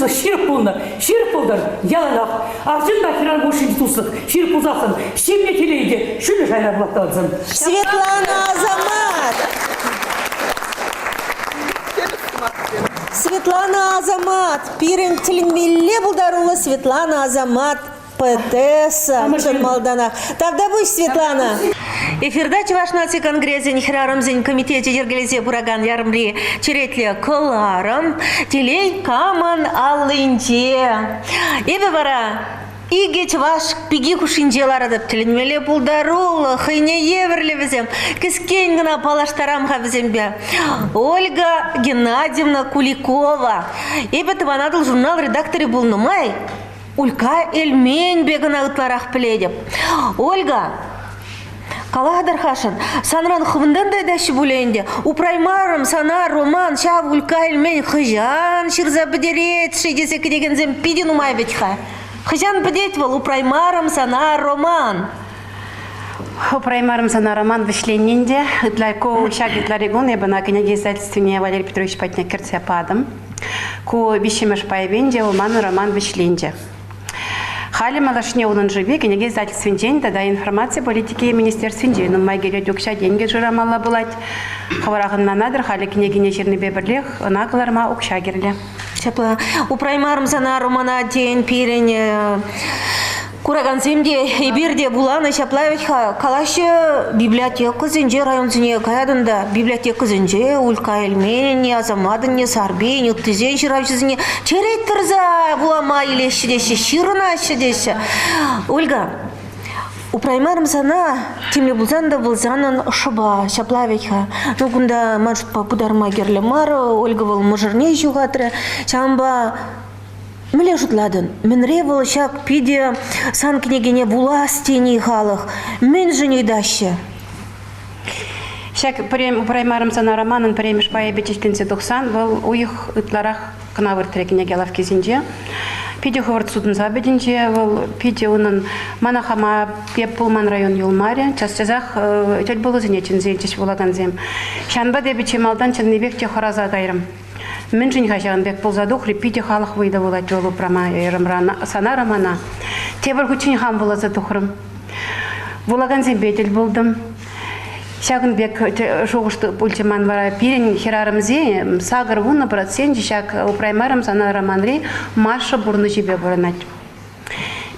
туслық ширк болдар, яланақ. Аржын нахиран ошын туслық, ширк болзақсын, шемне келейде, шүлі жайнарлақталсын. Светлана Азамат! Светлана Азамат! Пирен тілінмелі бұлдарулы Светлана Азамат! Поэтесса, Чонмалдана. Тавда будь, Светлана. Эфирда Чуваш наци конгрессе Нихрарамзин комитете Дергелезе Бураган Ярмри Черетле Коларам Телей Каман Аллинде. Ибо вара Иге Чуваш пиги кушинжелар адап теленмеле пулдарул хыйне еверле везем. Кискень гына палаштарам хавзембе. Ольга Геннадьевна Куликова. Ибо тыванадыл журнал редакторы был нумай. Улька эльмень бегана ытларах пледеп. Ольга, каладар хашан, санран хвындан дайдаши булейнде. Упраймарым сана роман, шав улька эльмень хыжан, ширза бедерет, шидесе кедеген зем пидин умай бетха. Хыжан бедетвал, упраймарым сана роман. Упраймарым сана роман вышленненде, ытлайко шаг ытларигон, ебана книги издательстве Валерий Петрович Патня Керция падам. Ко бишемеш пайвенде, оман роман вышленде. Хали малашне улын живе, книги издательствен день, тогда информация политики министерствен день. Но майгере дюкша деньги журамала булать. Хавараханна надр, хали книги не черный беберлех, накларма укша герле. Чапла, упраймарым сана романа день пирень. Кураган земде и бирде буланы шаплавичха калашы библиотека зенже район зене каядында библиотека зенже улька эльмени азамадыне сарбени тызен ширавчызне черейтерза булама илешидеше ширына шидеше. Ольга, упраймарым сана темле булзанда булзанын шыба шаплавичха. Жогунда маршрут по пударма герле мар Ольга вол мужерне жугатры чамба Миле жутладын, мен ревал шак пиде сан княгине властени халых, мен же не даще. Шак упраймарым сана романын премеш пая бетишкенсе 90, вол уих ытларах кнавыр трекине гелав кезинже. Пиде ховард судын забединже, вол пиде унын манахама пеппулман район юлмаре, частязах тел было занятен зельтесь вулаганзем. Шанба дебиче малдан чаннебекте хораза гайрым. Мен жин хажан бек ползадух репите халах выйда волать жолу прама сана романа. Тебір хүчин хам бола задухрым. Вулаган зембетель болдым. Шагын бек жоғышты ультиман вара пирен херарымзе сагыр вуна процент шаг упраймарым сана романри марша бурны жебе баранать.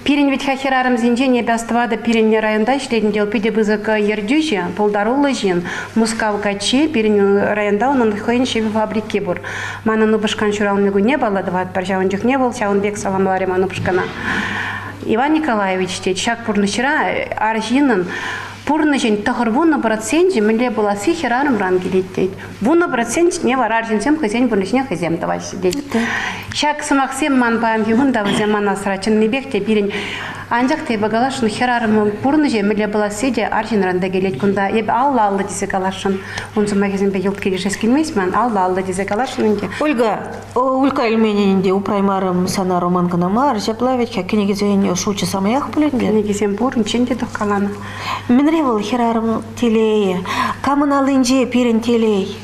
Пирен ведь хахерарым зенде не бастывада пирен районда ишледен дел пиде бызык ердюжи, полдарулы жин, мускав качи, пирен районда онын хойн шеви фабрике бур. Мана нубышкан шурал мегу не было, дават паржаван жух не был, шаун бек саламлари манубышкана. Иван Николаевич тет, шак пурнышира аржинын, пурны жен тахыр вуна проценте миле была сихерарым рангелеттейт. Вуна процент не var аржинсем хозяин бурнышне хозяин давай сидеть. Шак самаксем ман паам югунда ваземан асрачын небекте пирен анжак те багалашын херарым пурны же миле была сиде аржин ранда келет кунда еб алла дизе калашын. Унсу магазин бе йылт келешес келмейсман алла дизе калашын инде. Ольга, улька эльменинде упраймарым сана роман канамар, жаплавич книги зен шучу самаях пуленде. Книги зен бурн ченде дохкалана. Мен ревал херарым телее, камын алынже пирен телей.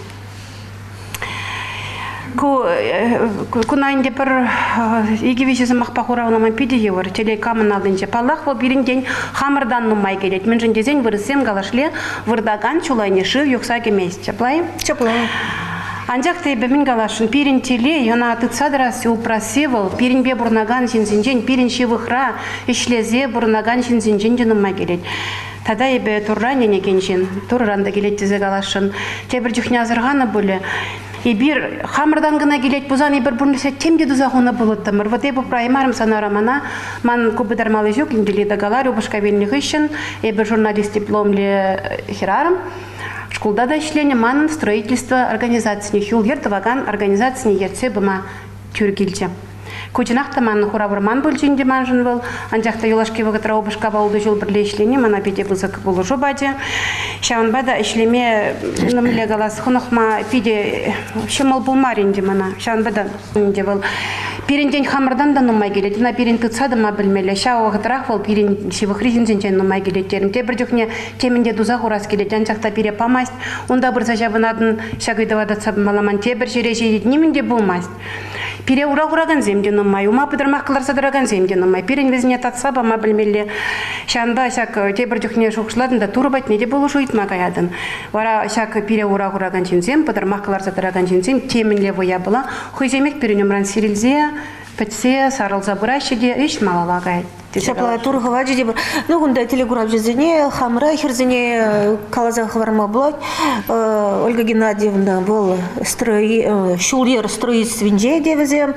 Кунайнде пір егевешесі мақпақуравынама пиде евір, телей камын алынже. Паллах бол бірін ден хамырдан нумай келет. Мен жіндезен вырысем галашле вырдаган чулайне шыв юқса кемес. Чаплай? Чаплай. Анжақ тейбі мен галашын пирен теле, яна атыцадрасы упрасевал, пирен бе бұрнаган жинзинжен, пирен шевықра, ишлезе бұрнаган жинзинжен нумай келет. Тада ебе турране некенжен, турранда келет тезе галашын. Тебір жүхне азырғаны бөлі. Ибир хамырдан гына келет бузан ибир бурнесе темде дузахуна булыттымыр. Вот ебі праймарым сана романа, ман кубыдар малы жүк, индели догалар, убышка вельних ищен, ебі журналист дипломле херарым. Школда да ишлене манын строительство организацияны хюлгер таваган организацияны ерце быма тюргилче. Кучинахта манны хуравырман бөлченде манжын был, анжақта юлашки вағытра обышқа бауды жыл бірле ішлене, мана пиде бұзық бұлы жобаде. Шауынбада ішлеме нымле галас хынықма пиде шымыл бұлмар енді мана. Шауынбадаінде был. Пиренден хамырдан да нумай келет. На пирен тытса да ма білмелі. Ша оғытырақ ол пирен шивықризінзен нумай келеттерін. Те бір жүхне темінде дузақ урас келет. Жанчақта пире памаст. Онда бір зажабынадын шагыдывада цабымаламан. Те бір жере жейдет. Немінде болмаст. Пире ураган земде нумай. Ума пыдырмақ қылар садыраган земде нумай. Пирен везіне татса ба ма білмелі. Шанда шак те бір жүхне шоқшыладын да турбайт неде болу жуйтма каядын. Вара шак пире ураган жинзем, пыдырмақ қылар садыраган жинзем. Темінле воя была. Хойземек пиренемран сирилзе, пәтсе, сарылза бұрайшы де, еш малалагай. Шапла тургова жиде бір. Ну, гунда телегурав жезіне, хамра херзіне калаза хварма блок. Ольга Геннадьевна был шулер строительстве девізем,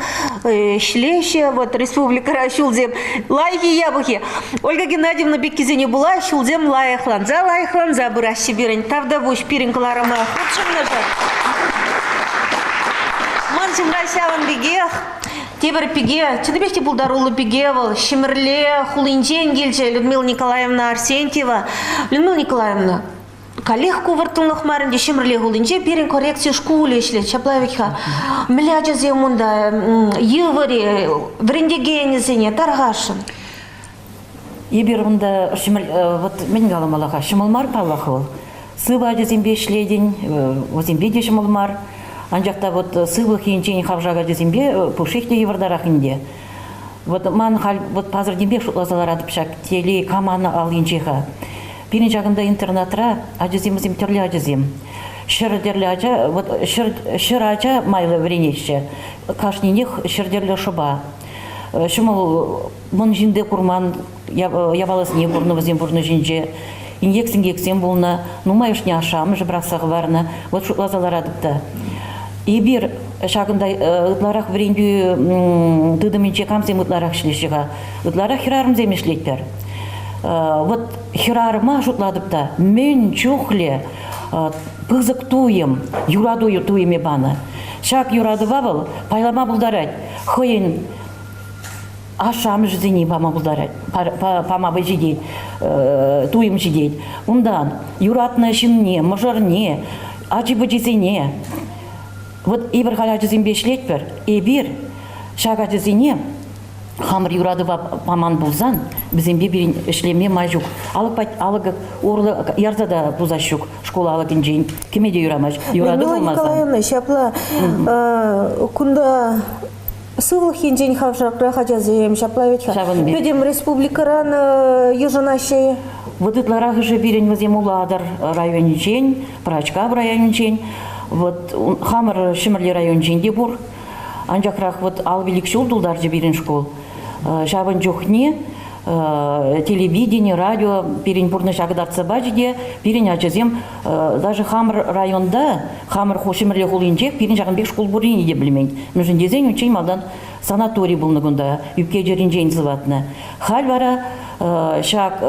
шлеще, вот республика шулзем, лайки ябухи. Ольга Геннадьевна беккизіне була, шулзем лайхланза бұрайшы берін. Тавда бұш пирин кларама. Худшым нажат. Мансим райсяван бегех. Тебір пиге, чыныбекте бұлдарулы пиге был, Шимірле, Хулинчен келче, Людмила Николаевна Арсентьева. Людмила Николаевна, коллег кувыртылық марынде Шимірле Хулинче, перен коррекция школе ешлет, Чаплавикха. Мля жазе мұнда, евари, врендегенезене, тарғашын. Ебір мұнда, вот мен галамалаға, Шимылмар паллахыл. Сыва жазембе шледен, өзембе де Шимылмар. Анжақта вот сывы хинчен хавжага дезимбе пушехте евардарах инде. Вот ман хал вот пазар дембе шутлазалар адыпшак теле каманы ал инчеха. Пирин жагында интернатра ажызимызим терле ажызим. Шырдерле ажа вот шырача майлы вренеше. Кашнинех шырдерле шуба. Шумал мон жинде курман ябалас не бурны вазим бурны жинже. Ингексин булна, ну майышня ашам жыбраксагы барна. Вот шутлазалар адыпта. Ибир шагында ытларах вренду тыдымынче камсем ытларах шлешига. Ытларах хирарым земешлетпер. Вот хирарыма шутладыпта, мен чухле пызык туем, юрадую туеме бана. Шак юрады бабыл, пайлама булдарать. Хойын ашам жзени пама булдарать, пама бежидеть, туем жидеть. Ундан юратна шимне, мажарне, ачи бежизене. Вот ибір халя жүзімбе шлетпер, ебір шаға жүзіне хамыр юрады паман бұлзан, бізімбе бірін ішлеме мажук. Алығы орлы ярзада бұзашук, школа алығын жейін, кемеде юрамаж, юрады болмазан. Николаевна, шапла, күнда сывлық енжен хавшақра хажазем, шапла ветха. Пөдем республикаран ежынашей. Вот ытларағы же бірін візем уладыр район жейін, прачка в район жейін. Вот хамыр Шимірле район жинде бур. Анжақрақ вот ал велик шул дулдар же бірін школ. Жабын жоқне, телевидение, радио, бірін бұрны жағыдарца бажыде, бірін ажызем, даже хамыр районда, хамыр Шимірле хулинчек, бірін жағын бек школ бұрын еде білмейді. Мүжін дезен үчен малдан санаторий бұлны күнда, үпке жерін жейін зыватына. Хал бара, шак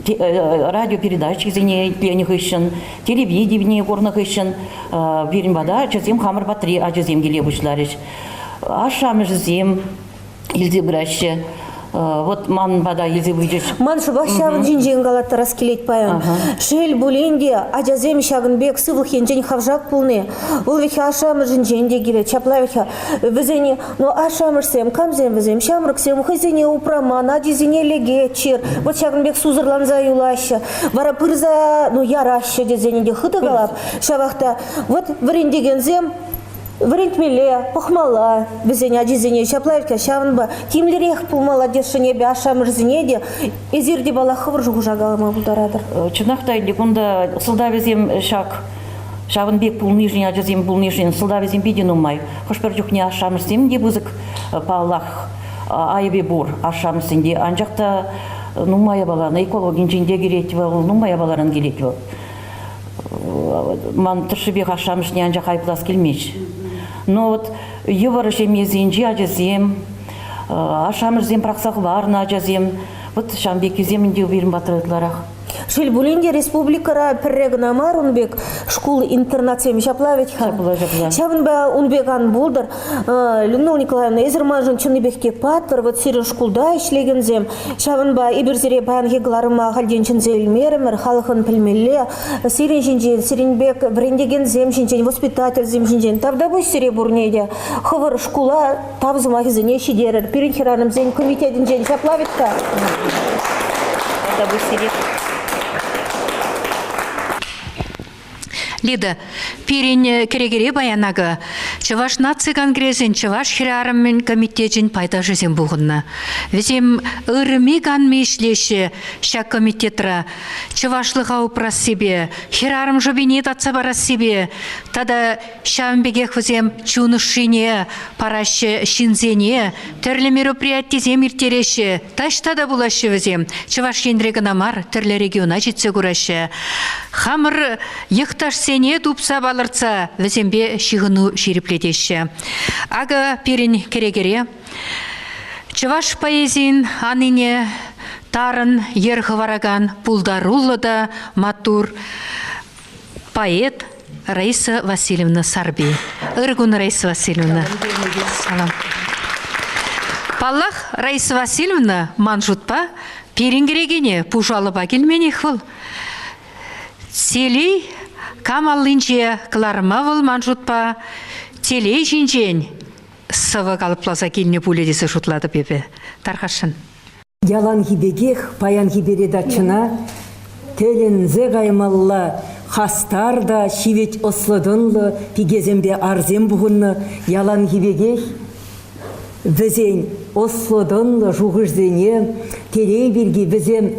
радиопередачи зене тлених ищен, телевидение горных ищен, верим вода, чазем хамар батри, а чазем геле бушлариш. Ашам жзем, илзе браще. Вот ман бада илзе выйдешь. Ман шубашавын жинжен галатта раскелет паян. Шел буленде, ажазем шагын бек сывлых енжен хавжак пулны. Ол вехе ашамыр жинженде геле, чапла вехе. Везене, ну ашамырсем, камзем везем, шамрыксем, хызене упраман, адизене леге чир. Вот шагын бек сузырланза юлаща. Вара пырза, ну яраща дезенеде хыды галап. Шавахта, вот врендегензем, врентмеле, похмала, везене адизене чаплавка, шавынба, кимлерех пулмала дешене бе ашамырзенеде, изирде бала хывыр жугужагалама булдарадыр. Чынақтай декунда сылда везем шак, шавын бек пул нижний, адизем пул нижний, сылда везем биден умай. Хошпер жүхне ашамырсем де бузык паллах айбе бур ашамырсенде, анжақта нумая баланы, экологин жинде керет был, нумая баларын керет был. Ман тұршыбек ашамырсене анжақ айплас келмеш. Но вот евары жемезенже ажазем, ашамырзем прақсақ барына ажазем, вот шамбек юземінде берім батырыдларақ. Шельбулинде республикара перрегнамар унбек школ интернатсем шаплавить хан. Шавынба унбек ан булдыр. Людмила Николаевна Эзермажын чыныбекке паттыр, вот сирен школда ишлегензем. Шавынба иберзере баянги гларыма халденчин зелмеремер, халыхын пилмелле, сирен жинжен, сиренбек брендеген зем жинжен, воспитатель зем жинжен. Тавда бу сире бурнеде. Хывыр школа тавзыма хизине шидерер. Пирин хираным зен комитетин жен шаплавитка. Тавда бу сире. Лида, пирин керегере баянага, Чаваш наци конгрессен, Чаваш хирарыммен комитетжен пайда жизен бұғынна. Везем ырыми ганме ишлеші шак комитетра, Чавашлыға упрас себе, хирарым жобинет атса барас себе, тада шамбегех везем чунышыне, парашы шинзене, түрлі мероприятизем иртереші, таштада булашы везем, Чаваш ендрегін амар, түрлі региона жетсе күраші. Хамыр ехташ сене тупса балырца, везембе шиғыну шериплетеші. Ага перін керегере, Чаваш поэзин аныне тарын ерғы вараган пулдарулы да матур поэт Раиса Васильевна Сарби. Ыргун Раиса Васильевна. Салам. Паллах Раиса Васильевна манжутпа перін керегене пужалыба келменек бұл. Селей камаллинче клармавыл манжутпа телей жинжен сывы калыпласа келіне пуледесі жұтлады бебе. Тарқашын. Ялан хибегех, паян хибередачына, телензе гаймалла, хастарда, шивет ослыдынлы, пигезембе арзем бұғынны, ялан хибегех, візен ослыдынлы жуғыжзене, телей бірге візем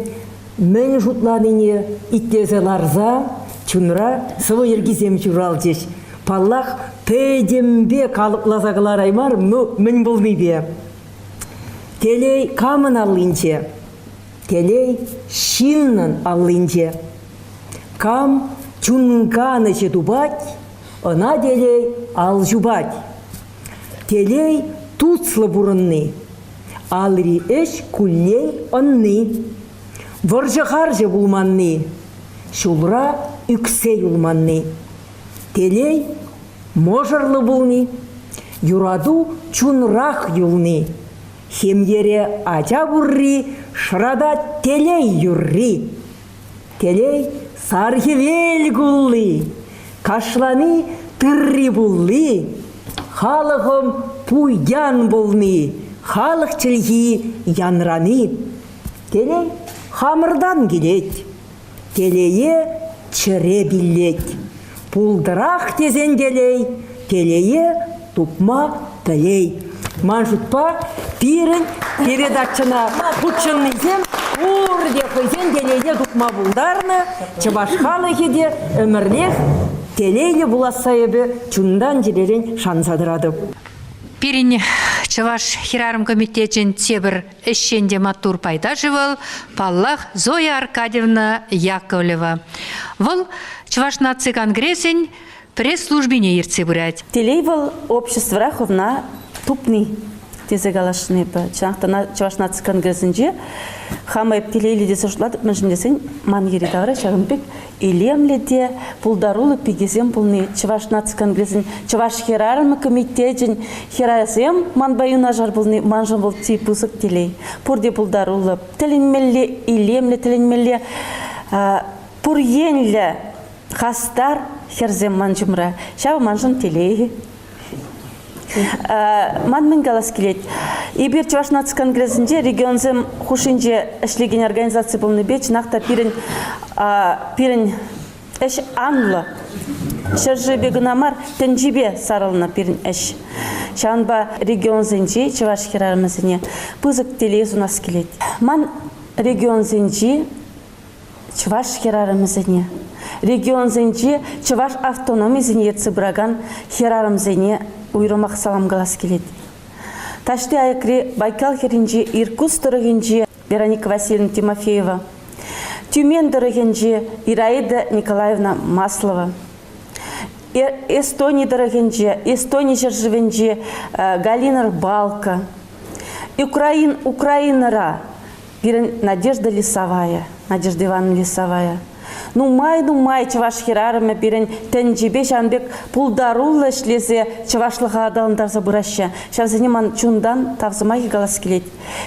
мен жұтланыне иттезе ларза, чунра сывы ергізем журал жеш. Паллах пейдембе калыплазағылар аймар, мен болмейбе. Телей камын алынче, телей шиннын алынче. Кам чунганы дубать, она телей ал жубать. Телей туцлы бурынны, алри эш куллей онны. Выржы-қаржы булманны, шулра үксей улманны. Телей можырлы булны, юраду чунрах юлны. Хемере ача бурри, шрада телей юрри. Телей сархевел гулли, кашланы тырри булли. Халыхым пуйян булны, халық чілгі янраны. Телей хамырдан келет, телее чыре билет. Пулдырақ тезен телей, телее тупма тілей. Манжутпа пирін передатчына путчыннызем урде қойзен телейде тупма бұлдарны, Чавашхалы хеде өмірлех телейлі бұласайыбы чундан jelерен шансадырады. Пирин Чаваш хирарым комитетчен тебір ішшенде матур пайда живыл, Паллах Зоя Аркадьевна Яковлева. Вол Чаваш наци конгрессен пресс-службине ерце бурять. Телей вол общество раховна тупный. Тезе галашны ба. Чанақта Чаваш наци конгрессенже хамайып телейлі десе жұтлады, мәжін десен мангері дағыра шағынбек илемлі де пулдарулы пигезем пулны Чаваш наци конгрессен, Чаваш хирарымы комитетен хирасем манбаюна жар пулны манжын бұл типусық телей. Пурде пулдарулы тілінмелі, илемлі тілінмелі, пуренлі хастар херзем манжымра. Шавы манжын телей. Манмен галас келет. Ибир Чаваш наци конгрессенде регионзем хушинже эшлеген организация болны беч, нақта пирин эш анлы. Шыржы бегінамар тенжибе сарылына пирин эш. Шанба регионзенже Чаваш хирарымызыне пызык телез у нас келет. Ман регионзенже Чаваш хирарымызыне. Регионзенже Чаваш автономизыне цыбраган хирарымызыне уйрымақ салам галас келет. Ташты аякри Байкал херинже, Иркутск дырыгенже Вероника Васильевна Тимофеева, Тюмен дырыгенже Ираида Николаевна Маслова, Эстония дырыгенже, Эстония жыржывенже Галина Рыбалка, Украинара пирен Надежда Лисовая, Надежда Ивановна Лисовая. Ну май, чаваш хирарыма пирен тенжибе шанбек пулдарулла шлесе чавашлыға адалындарса бұраща. Шавзене ман чундан тавзымай галас келет.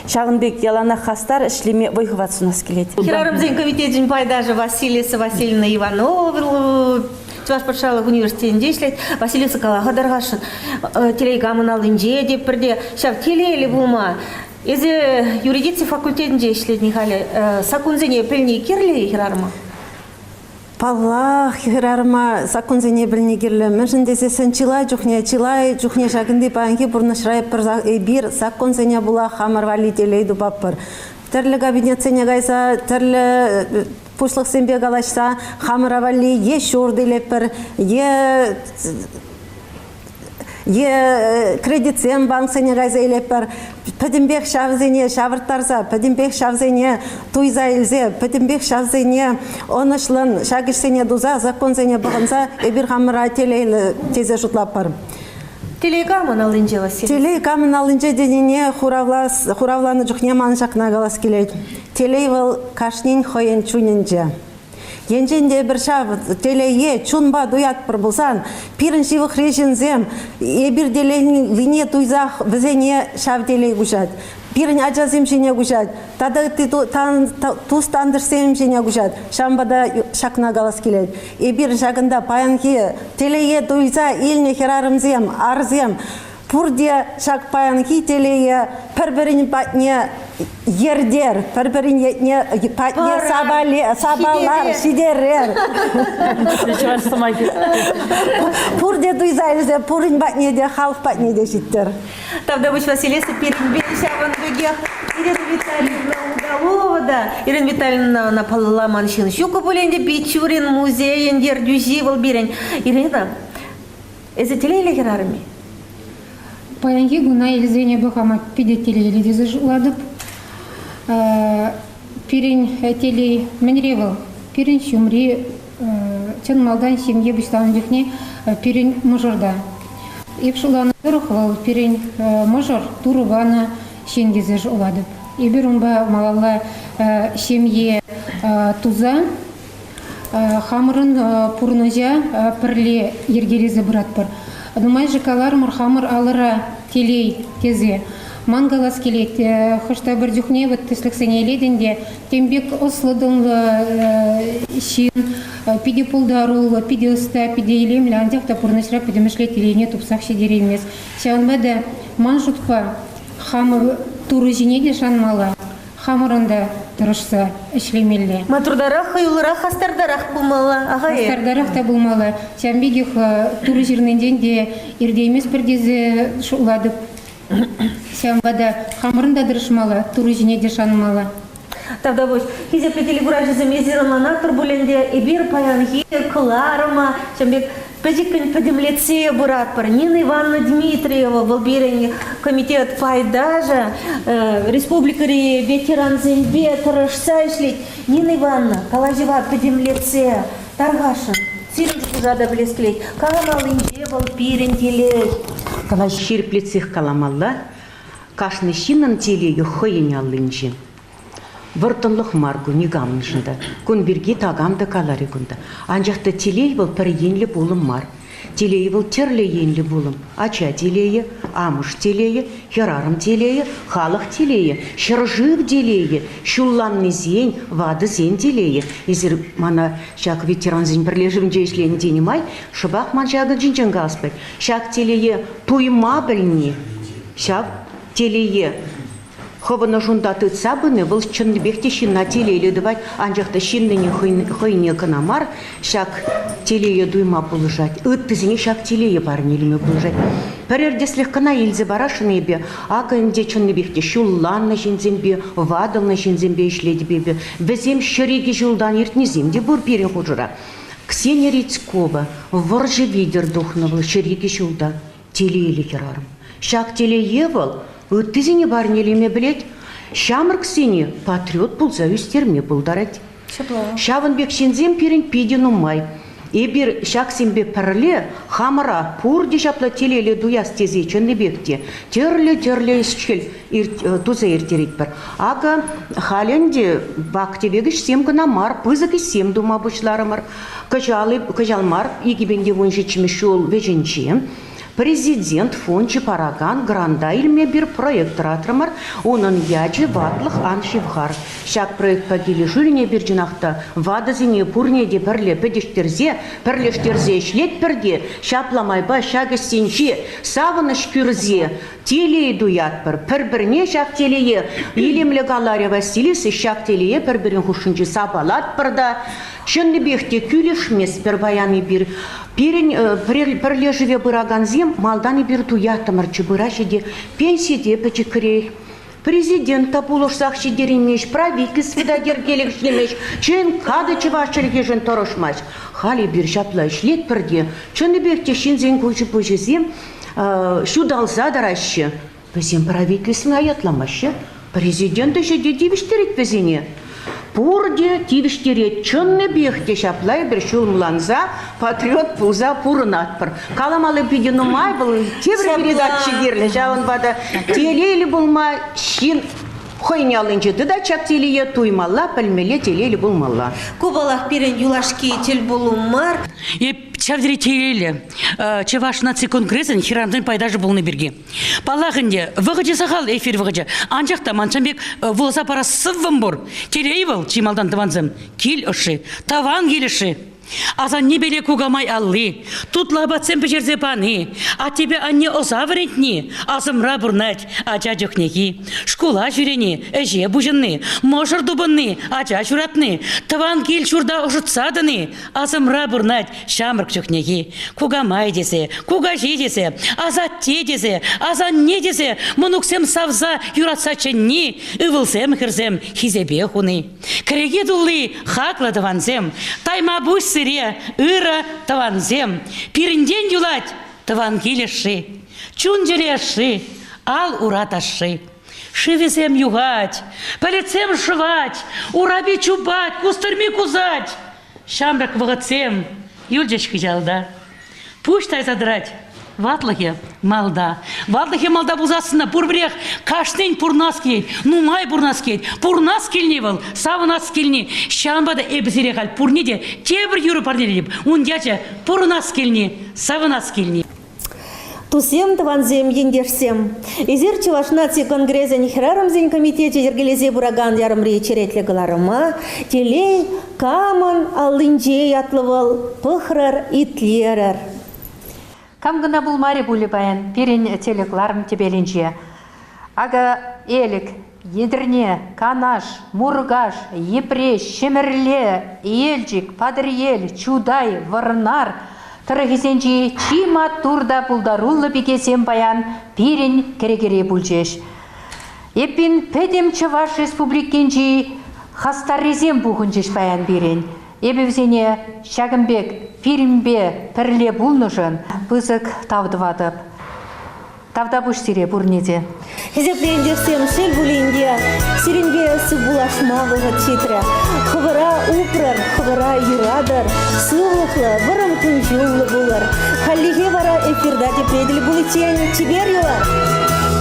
Шағынбек ялана хастар ішлеме ойғыватсунас келет. Хирарымзен комитетин пайдажы Василиса Васильевна Иванова, Чуваш патшалық университетінде ішлет, Василиса Калаға дарғашын. Телейгамын алынже деп бірде. Шав телейлі бұлма. Езі юридиция факультетінде ішлетін халі. Сакунзене піліне керлі хирарыма? Палла хирарма законзене білнегерлі. Мәжін десесен чилай жүхне шагынды паянки бұрны шырайып бір законзене бұла хамар вали телейді баппыр. Тірлі кабинетсене қайса, тірлі пұшлық сенбе қалашса, хамар вали е шордылеппір, кредитсен банксене қайса елеппір. Пәдімбек шавзене шавырттарса, пәдімбек шавзене туйза елзе, пәдімбек шавзене онышлын шагішсене дуза, законзене бұғынса, әбір хамыра телейлі тезе жұтлап бар. Телейгамын алынже Василий? Телейгамын алынже денене хуравланы жүхне маншақна қалас келейді. Телейвіл кашнин хойын чунинже. Енженде бір шав телее чунба дуят бір бұлсан, пирінші вықрежінзем, ебір делейне туйзақ візене шав телей күшад. Пирін ажазым жене күшад, тады тустандырсем жене күшад. Шамбада шақна қалас келеді. Ебір жағында паянки телее туйза еліне херарымзем, арзем, Пурде шак паянки телее пір-бірін патне ердер, пір-бірін патне сабалар, шидерер. Пурде дуйзайлызе, пурын патне де, халf патне де життер. Тавда бұш Василиса Перенбек шағындыге Ирина Витальевна Удалова да, Ирина Витальевна на палаламан шын. Шука бұленде Бичурин музейіндер дюзи был берен. Ирина, эзе телейлі херарыми? Паянги гуна елзене бахама пидетели лидизы жуладып. Пирин телей менревал, пирин шумри, чен малдан семье бустан дюхне, пирин мажорда. Ипшуланы дырухвал, пирин мажор турубана шенгизы жуладып. Иберумба малала семье туза, хамырын пурнозя пірле ергелезі бұратпыр. Думай жикалар мурхамыр алыра телей тезе. Мангалас келет, хошта бір дюхне вот тісліксене еледінде, тембек ослыдың шин, пиде пулдарул, пиде ұста, пиде елемлі, андяқта пұрнышра пиде мүшлет телейне тупсақ шедерелмес. Шағынбады ман жұтпа хамыр туры жинеде шанмала. Хамырында тұрышса ішлемелі. Матурдарақ, хайулырақ, хастардарақ бұлмалы. Хастардарақ та бұлмалы. Сәмбегіх туры жерненден де ердеймес бірдезі шуладып. Сәмбада хамырында дұрышмалы, туры жіне де шанмалы. Тавда бош, хизе плетели буражызы мезеранлана турбуленде, эбир паянхи, кыларыма, сәмбек Пәжікін пәдімлетсе бұрат бар. Нина Ивановна Дмитриева был берен комитет пайдажа, республикари ветеран зембе тұрышса ішлет. Нина Ивановна, калажева пәдімлетсе тарғашын. Сирін жада білескілет. Каламалынже был берен теле. Калаж шерплетсех каламалла, кашны шинын телеге хойын алынже. Вұртынлық маргу негамын жында. Күн бірге тағамды калары күнді. Анжақты телей бұл пір енлі болым мар. Телей бұл терлі енлі болым. Ача телейі, амыш телейі, херарым телейі, халық телейі, шыржып телейі, шулланны зен, вады зен телейі. Езір мана шак ветеран зен бірлежім жейшлені денемай, шыбақ ман жағы жинжанға аспай. Шак телейі туйма біліне, шак телейі Хобана жунда тыца быны, был чынны бехте шинна телейлі давать, анжақта шинныне хойне канамар, шак телейі дуйма бұлыжать. Үттізіне шак телейі барнеліме бұлыжать. Пәрерде слегкана елзе барашыны бе, ағынде чынны бехте шулланна жинзембе, вадылна жинзембе ішледі бебе. Бізем шыреге жылдан ертнеземде бұр перен хұжыра. Ксения Рицкова, варжы видер духнавыл шыреге жылда телейлі керарым. Шак телейі был, Үттізіне барнелеме білет, шамыр ксене патриот бұлза өстерме бұлдарать. Шавын бек шензем перен педен умай. Эбир шаксимбе перле хамара пур дешапла телеле дуяс тезе чөнне бекте. Терле исчел туза иртерит бір. Ага халенде бактебегіш сем гына мар, пызык сем дума бұшларымыр. Кажалмар егебенде вонжичмешул веженче. Президент фончы параган гранда илме bir проект ратырмар, onun яджы ватлық аншивхар. Шак проект пагили жюрине bir жинақта вадызыне пурнеде пірле пірлештерзе шлет пірде, шапламайба шагы сенче, савыныш күрзе, телей дуят пір-біріне шак телее, илемлі галаря Василисы шак телее пір-бірін хушынчы сабалат пірда, чынны бехте күлешмес пір баяны bir пірле живе бұраганзем, малданы bir туятымыр чыбырашеде, пенсиде пәчікірей. Президент табулышсақ шедеремеш, правительство да дергелікшілемеш, чын кады чывашчылығы жын торышмаш. Хали bir шапла ішлет бірде, чыны бекте шинзен көші пөжізем, шудалса дарашы. Бізен правительствен аятламашы, президент іші де девіштерет бізіне. Пурде тивиштерет чынны бехте шаплай бір шулмланза, патриот пулза пурын атпыр. Каламалы пидену май был, тевір передатчы дерлі, жауын бада телейлі болма, шин хойнялынчы да чак телее туймалла, пәлмеле телейлі болмалла. Кубалах перен юлашки тел болумар. Чавдери телейлі, чеваш наци конгрессен хирамдың пайдажы болны берге. Палағынде, вғыджы сағал эфир вғыджы. Анжақта манчамбек волса пара сывым бұр. Телей был, чималдан таванзым. Кел ұшы, таван келіші. Азан не беле кугамай аллы, тут лабатсем печерзе паны, а тебе анне оза варентни, азымра бурнать, ача жөхнеги, школа жүрені, әже бұжынны, можыр дубынны, ача жүратны, таван кел шурда ұжытсадыны, азымра бурнать, шамырк жөхнеги, кугамай десе, кугажи десе, азат те десе, азан не десе, мұнуксем савза юратса ченни, ывылсем хірзем, хизебе хуны. Кіреге дулы, хақлы таванзем, тайма бұш сыре, ыра таванзем, пирінден юлать, таван келеші, чун жереші, ал ураташі. Шивезем югать, палецем шывать, ураби чубать, кустырми кузать. Шамрак вағатсем, юльджачки жалда. Пуштай задрать. Ватлыхе малда. Ватлыхе малда бузасына пурбрех каштень пурнас кель, нумай пурнас кель, пурнас кельне был, савынас кельне, шамбада эбзерехал пурнеде, тебір юры парнелеп, ундяча пурнас кельне, савынас кельне. Тусем таванзем ендерсем. Изер чуваш наци конгресса нихрарам зень комитете ергелезе бураган ярымри черетле галарыма, телей каман алынже ятлывал, пыхрар итлерар. Кам гына бұл мари бұлі баян, перен телекларым тебелінже. Ага елік, едірне, канаш, мургаш, епреш, шемірле, елжік, падыр чудай, варнар, тұрғызенже чима турда бұлдарулы бекесем баян, перен керекере бұлжеш. Епін пәдем Чуваш республикенже хастарезем бұғынжеш баян берен. Ебевзене Шагымбек фильмбе пірле бұлнышын пызык тавдывадып. Тавдабуш сире бурнеде. Хезепленде всем шел булинде, сиренбе сыбулашма вғыт читря. Хывыра упрар, хывыра юрадар, сывлықлы, вырым күнжулы бұлар. Халлиге вара эфирда депреділ бұлытен чибер юлар.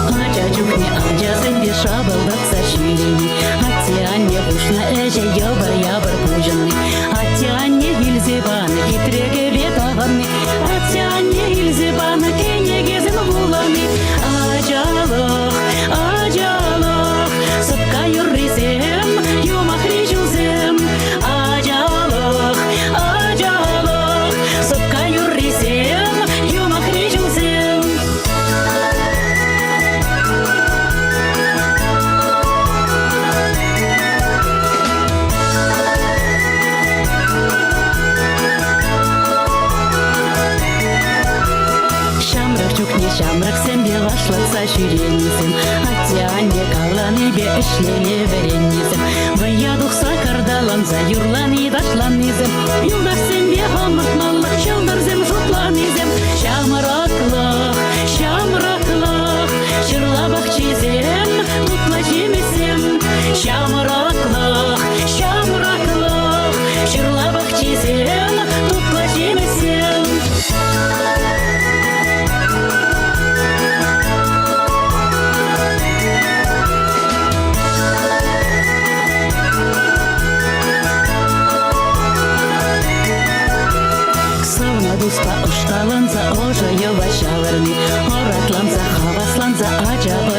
Ача-чукне, ача-зымбе шабылдықса шүрені, ати-анне ғушна әже ябыр бұжынны, ати-анне елзебаны, кетірегі бет ағынны, ати-анне елзебаны, кенегезім бұланы. Ажалық, ажалық, сыпқа юррезем, юмақри жүзем. Ажалық, ажалық, сыпқа юррезем, юмақри жүзем. Шамрак сәмбе ғашлықса шүренесім, ати-анне каланы бе ішлеме веренесім. Ваядықса кардаланса юрланы дашланезім, юлдаш сәмбе ғамыртмалық шылдырзем жұтланезім. Шамрақлық, шамрақлық, шырлабақ чезем, тұтла жемесем. Шамрақлық, шамрақлық, шырлабақ чезем, тұтла жемесем. успа ұшталанса ожайы башаларны, оратланса хавасланса ажабы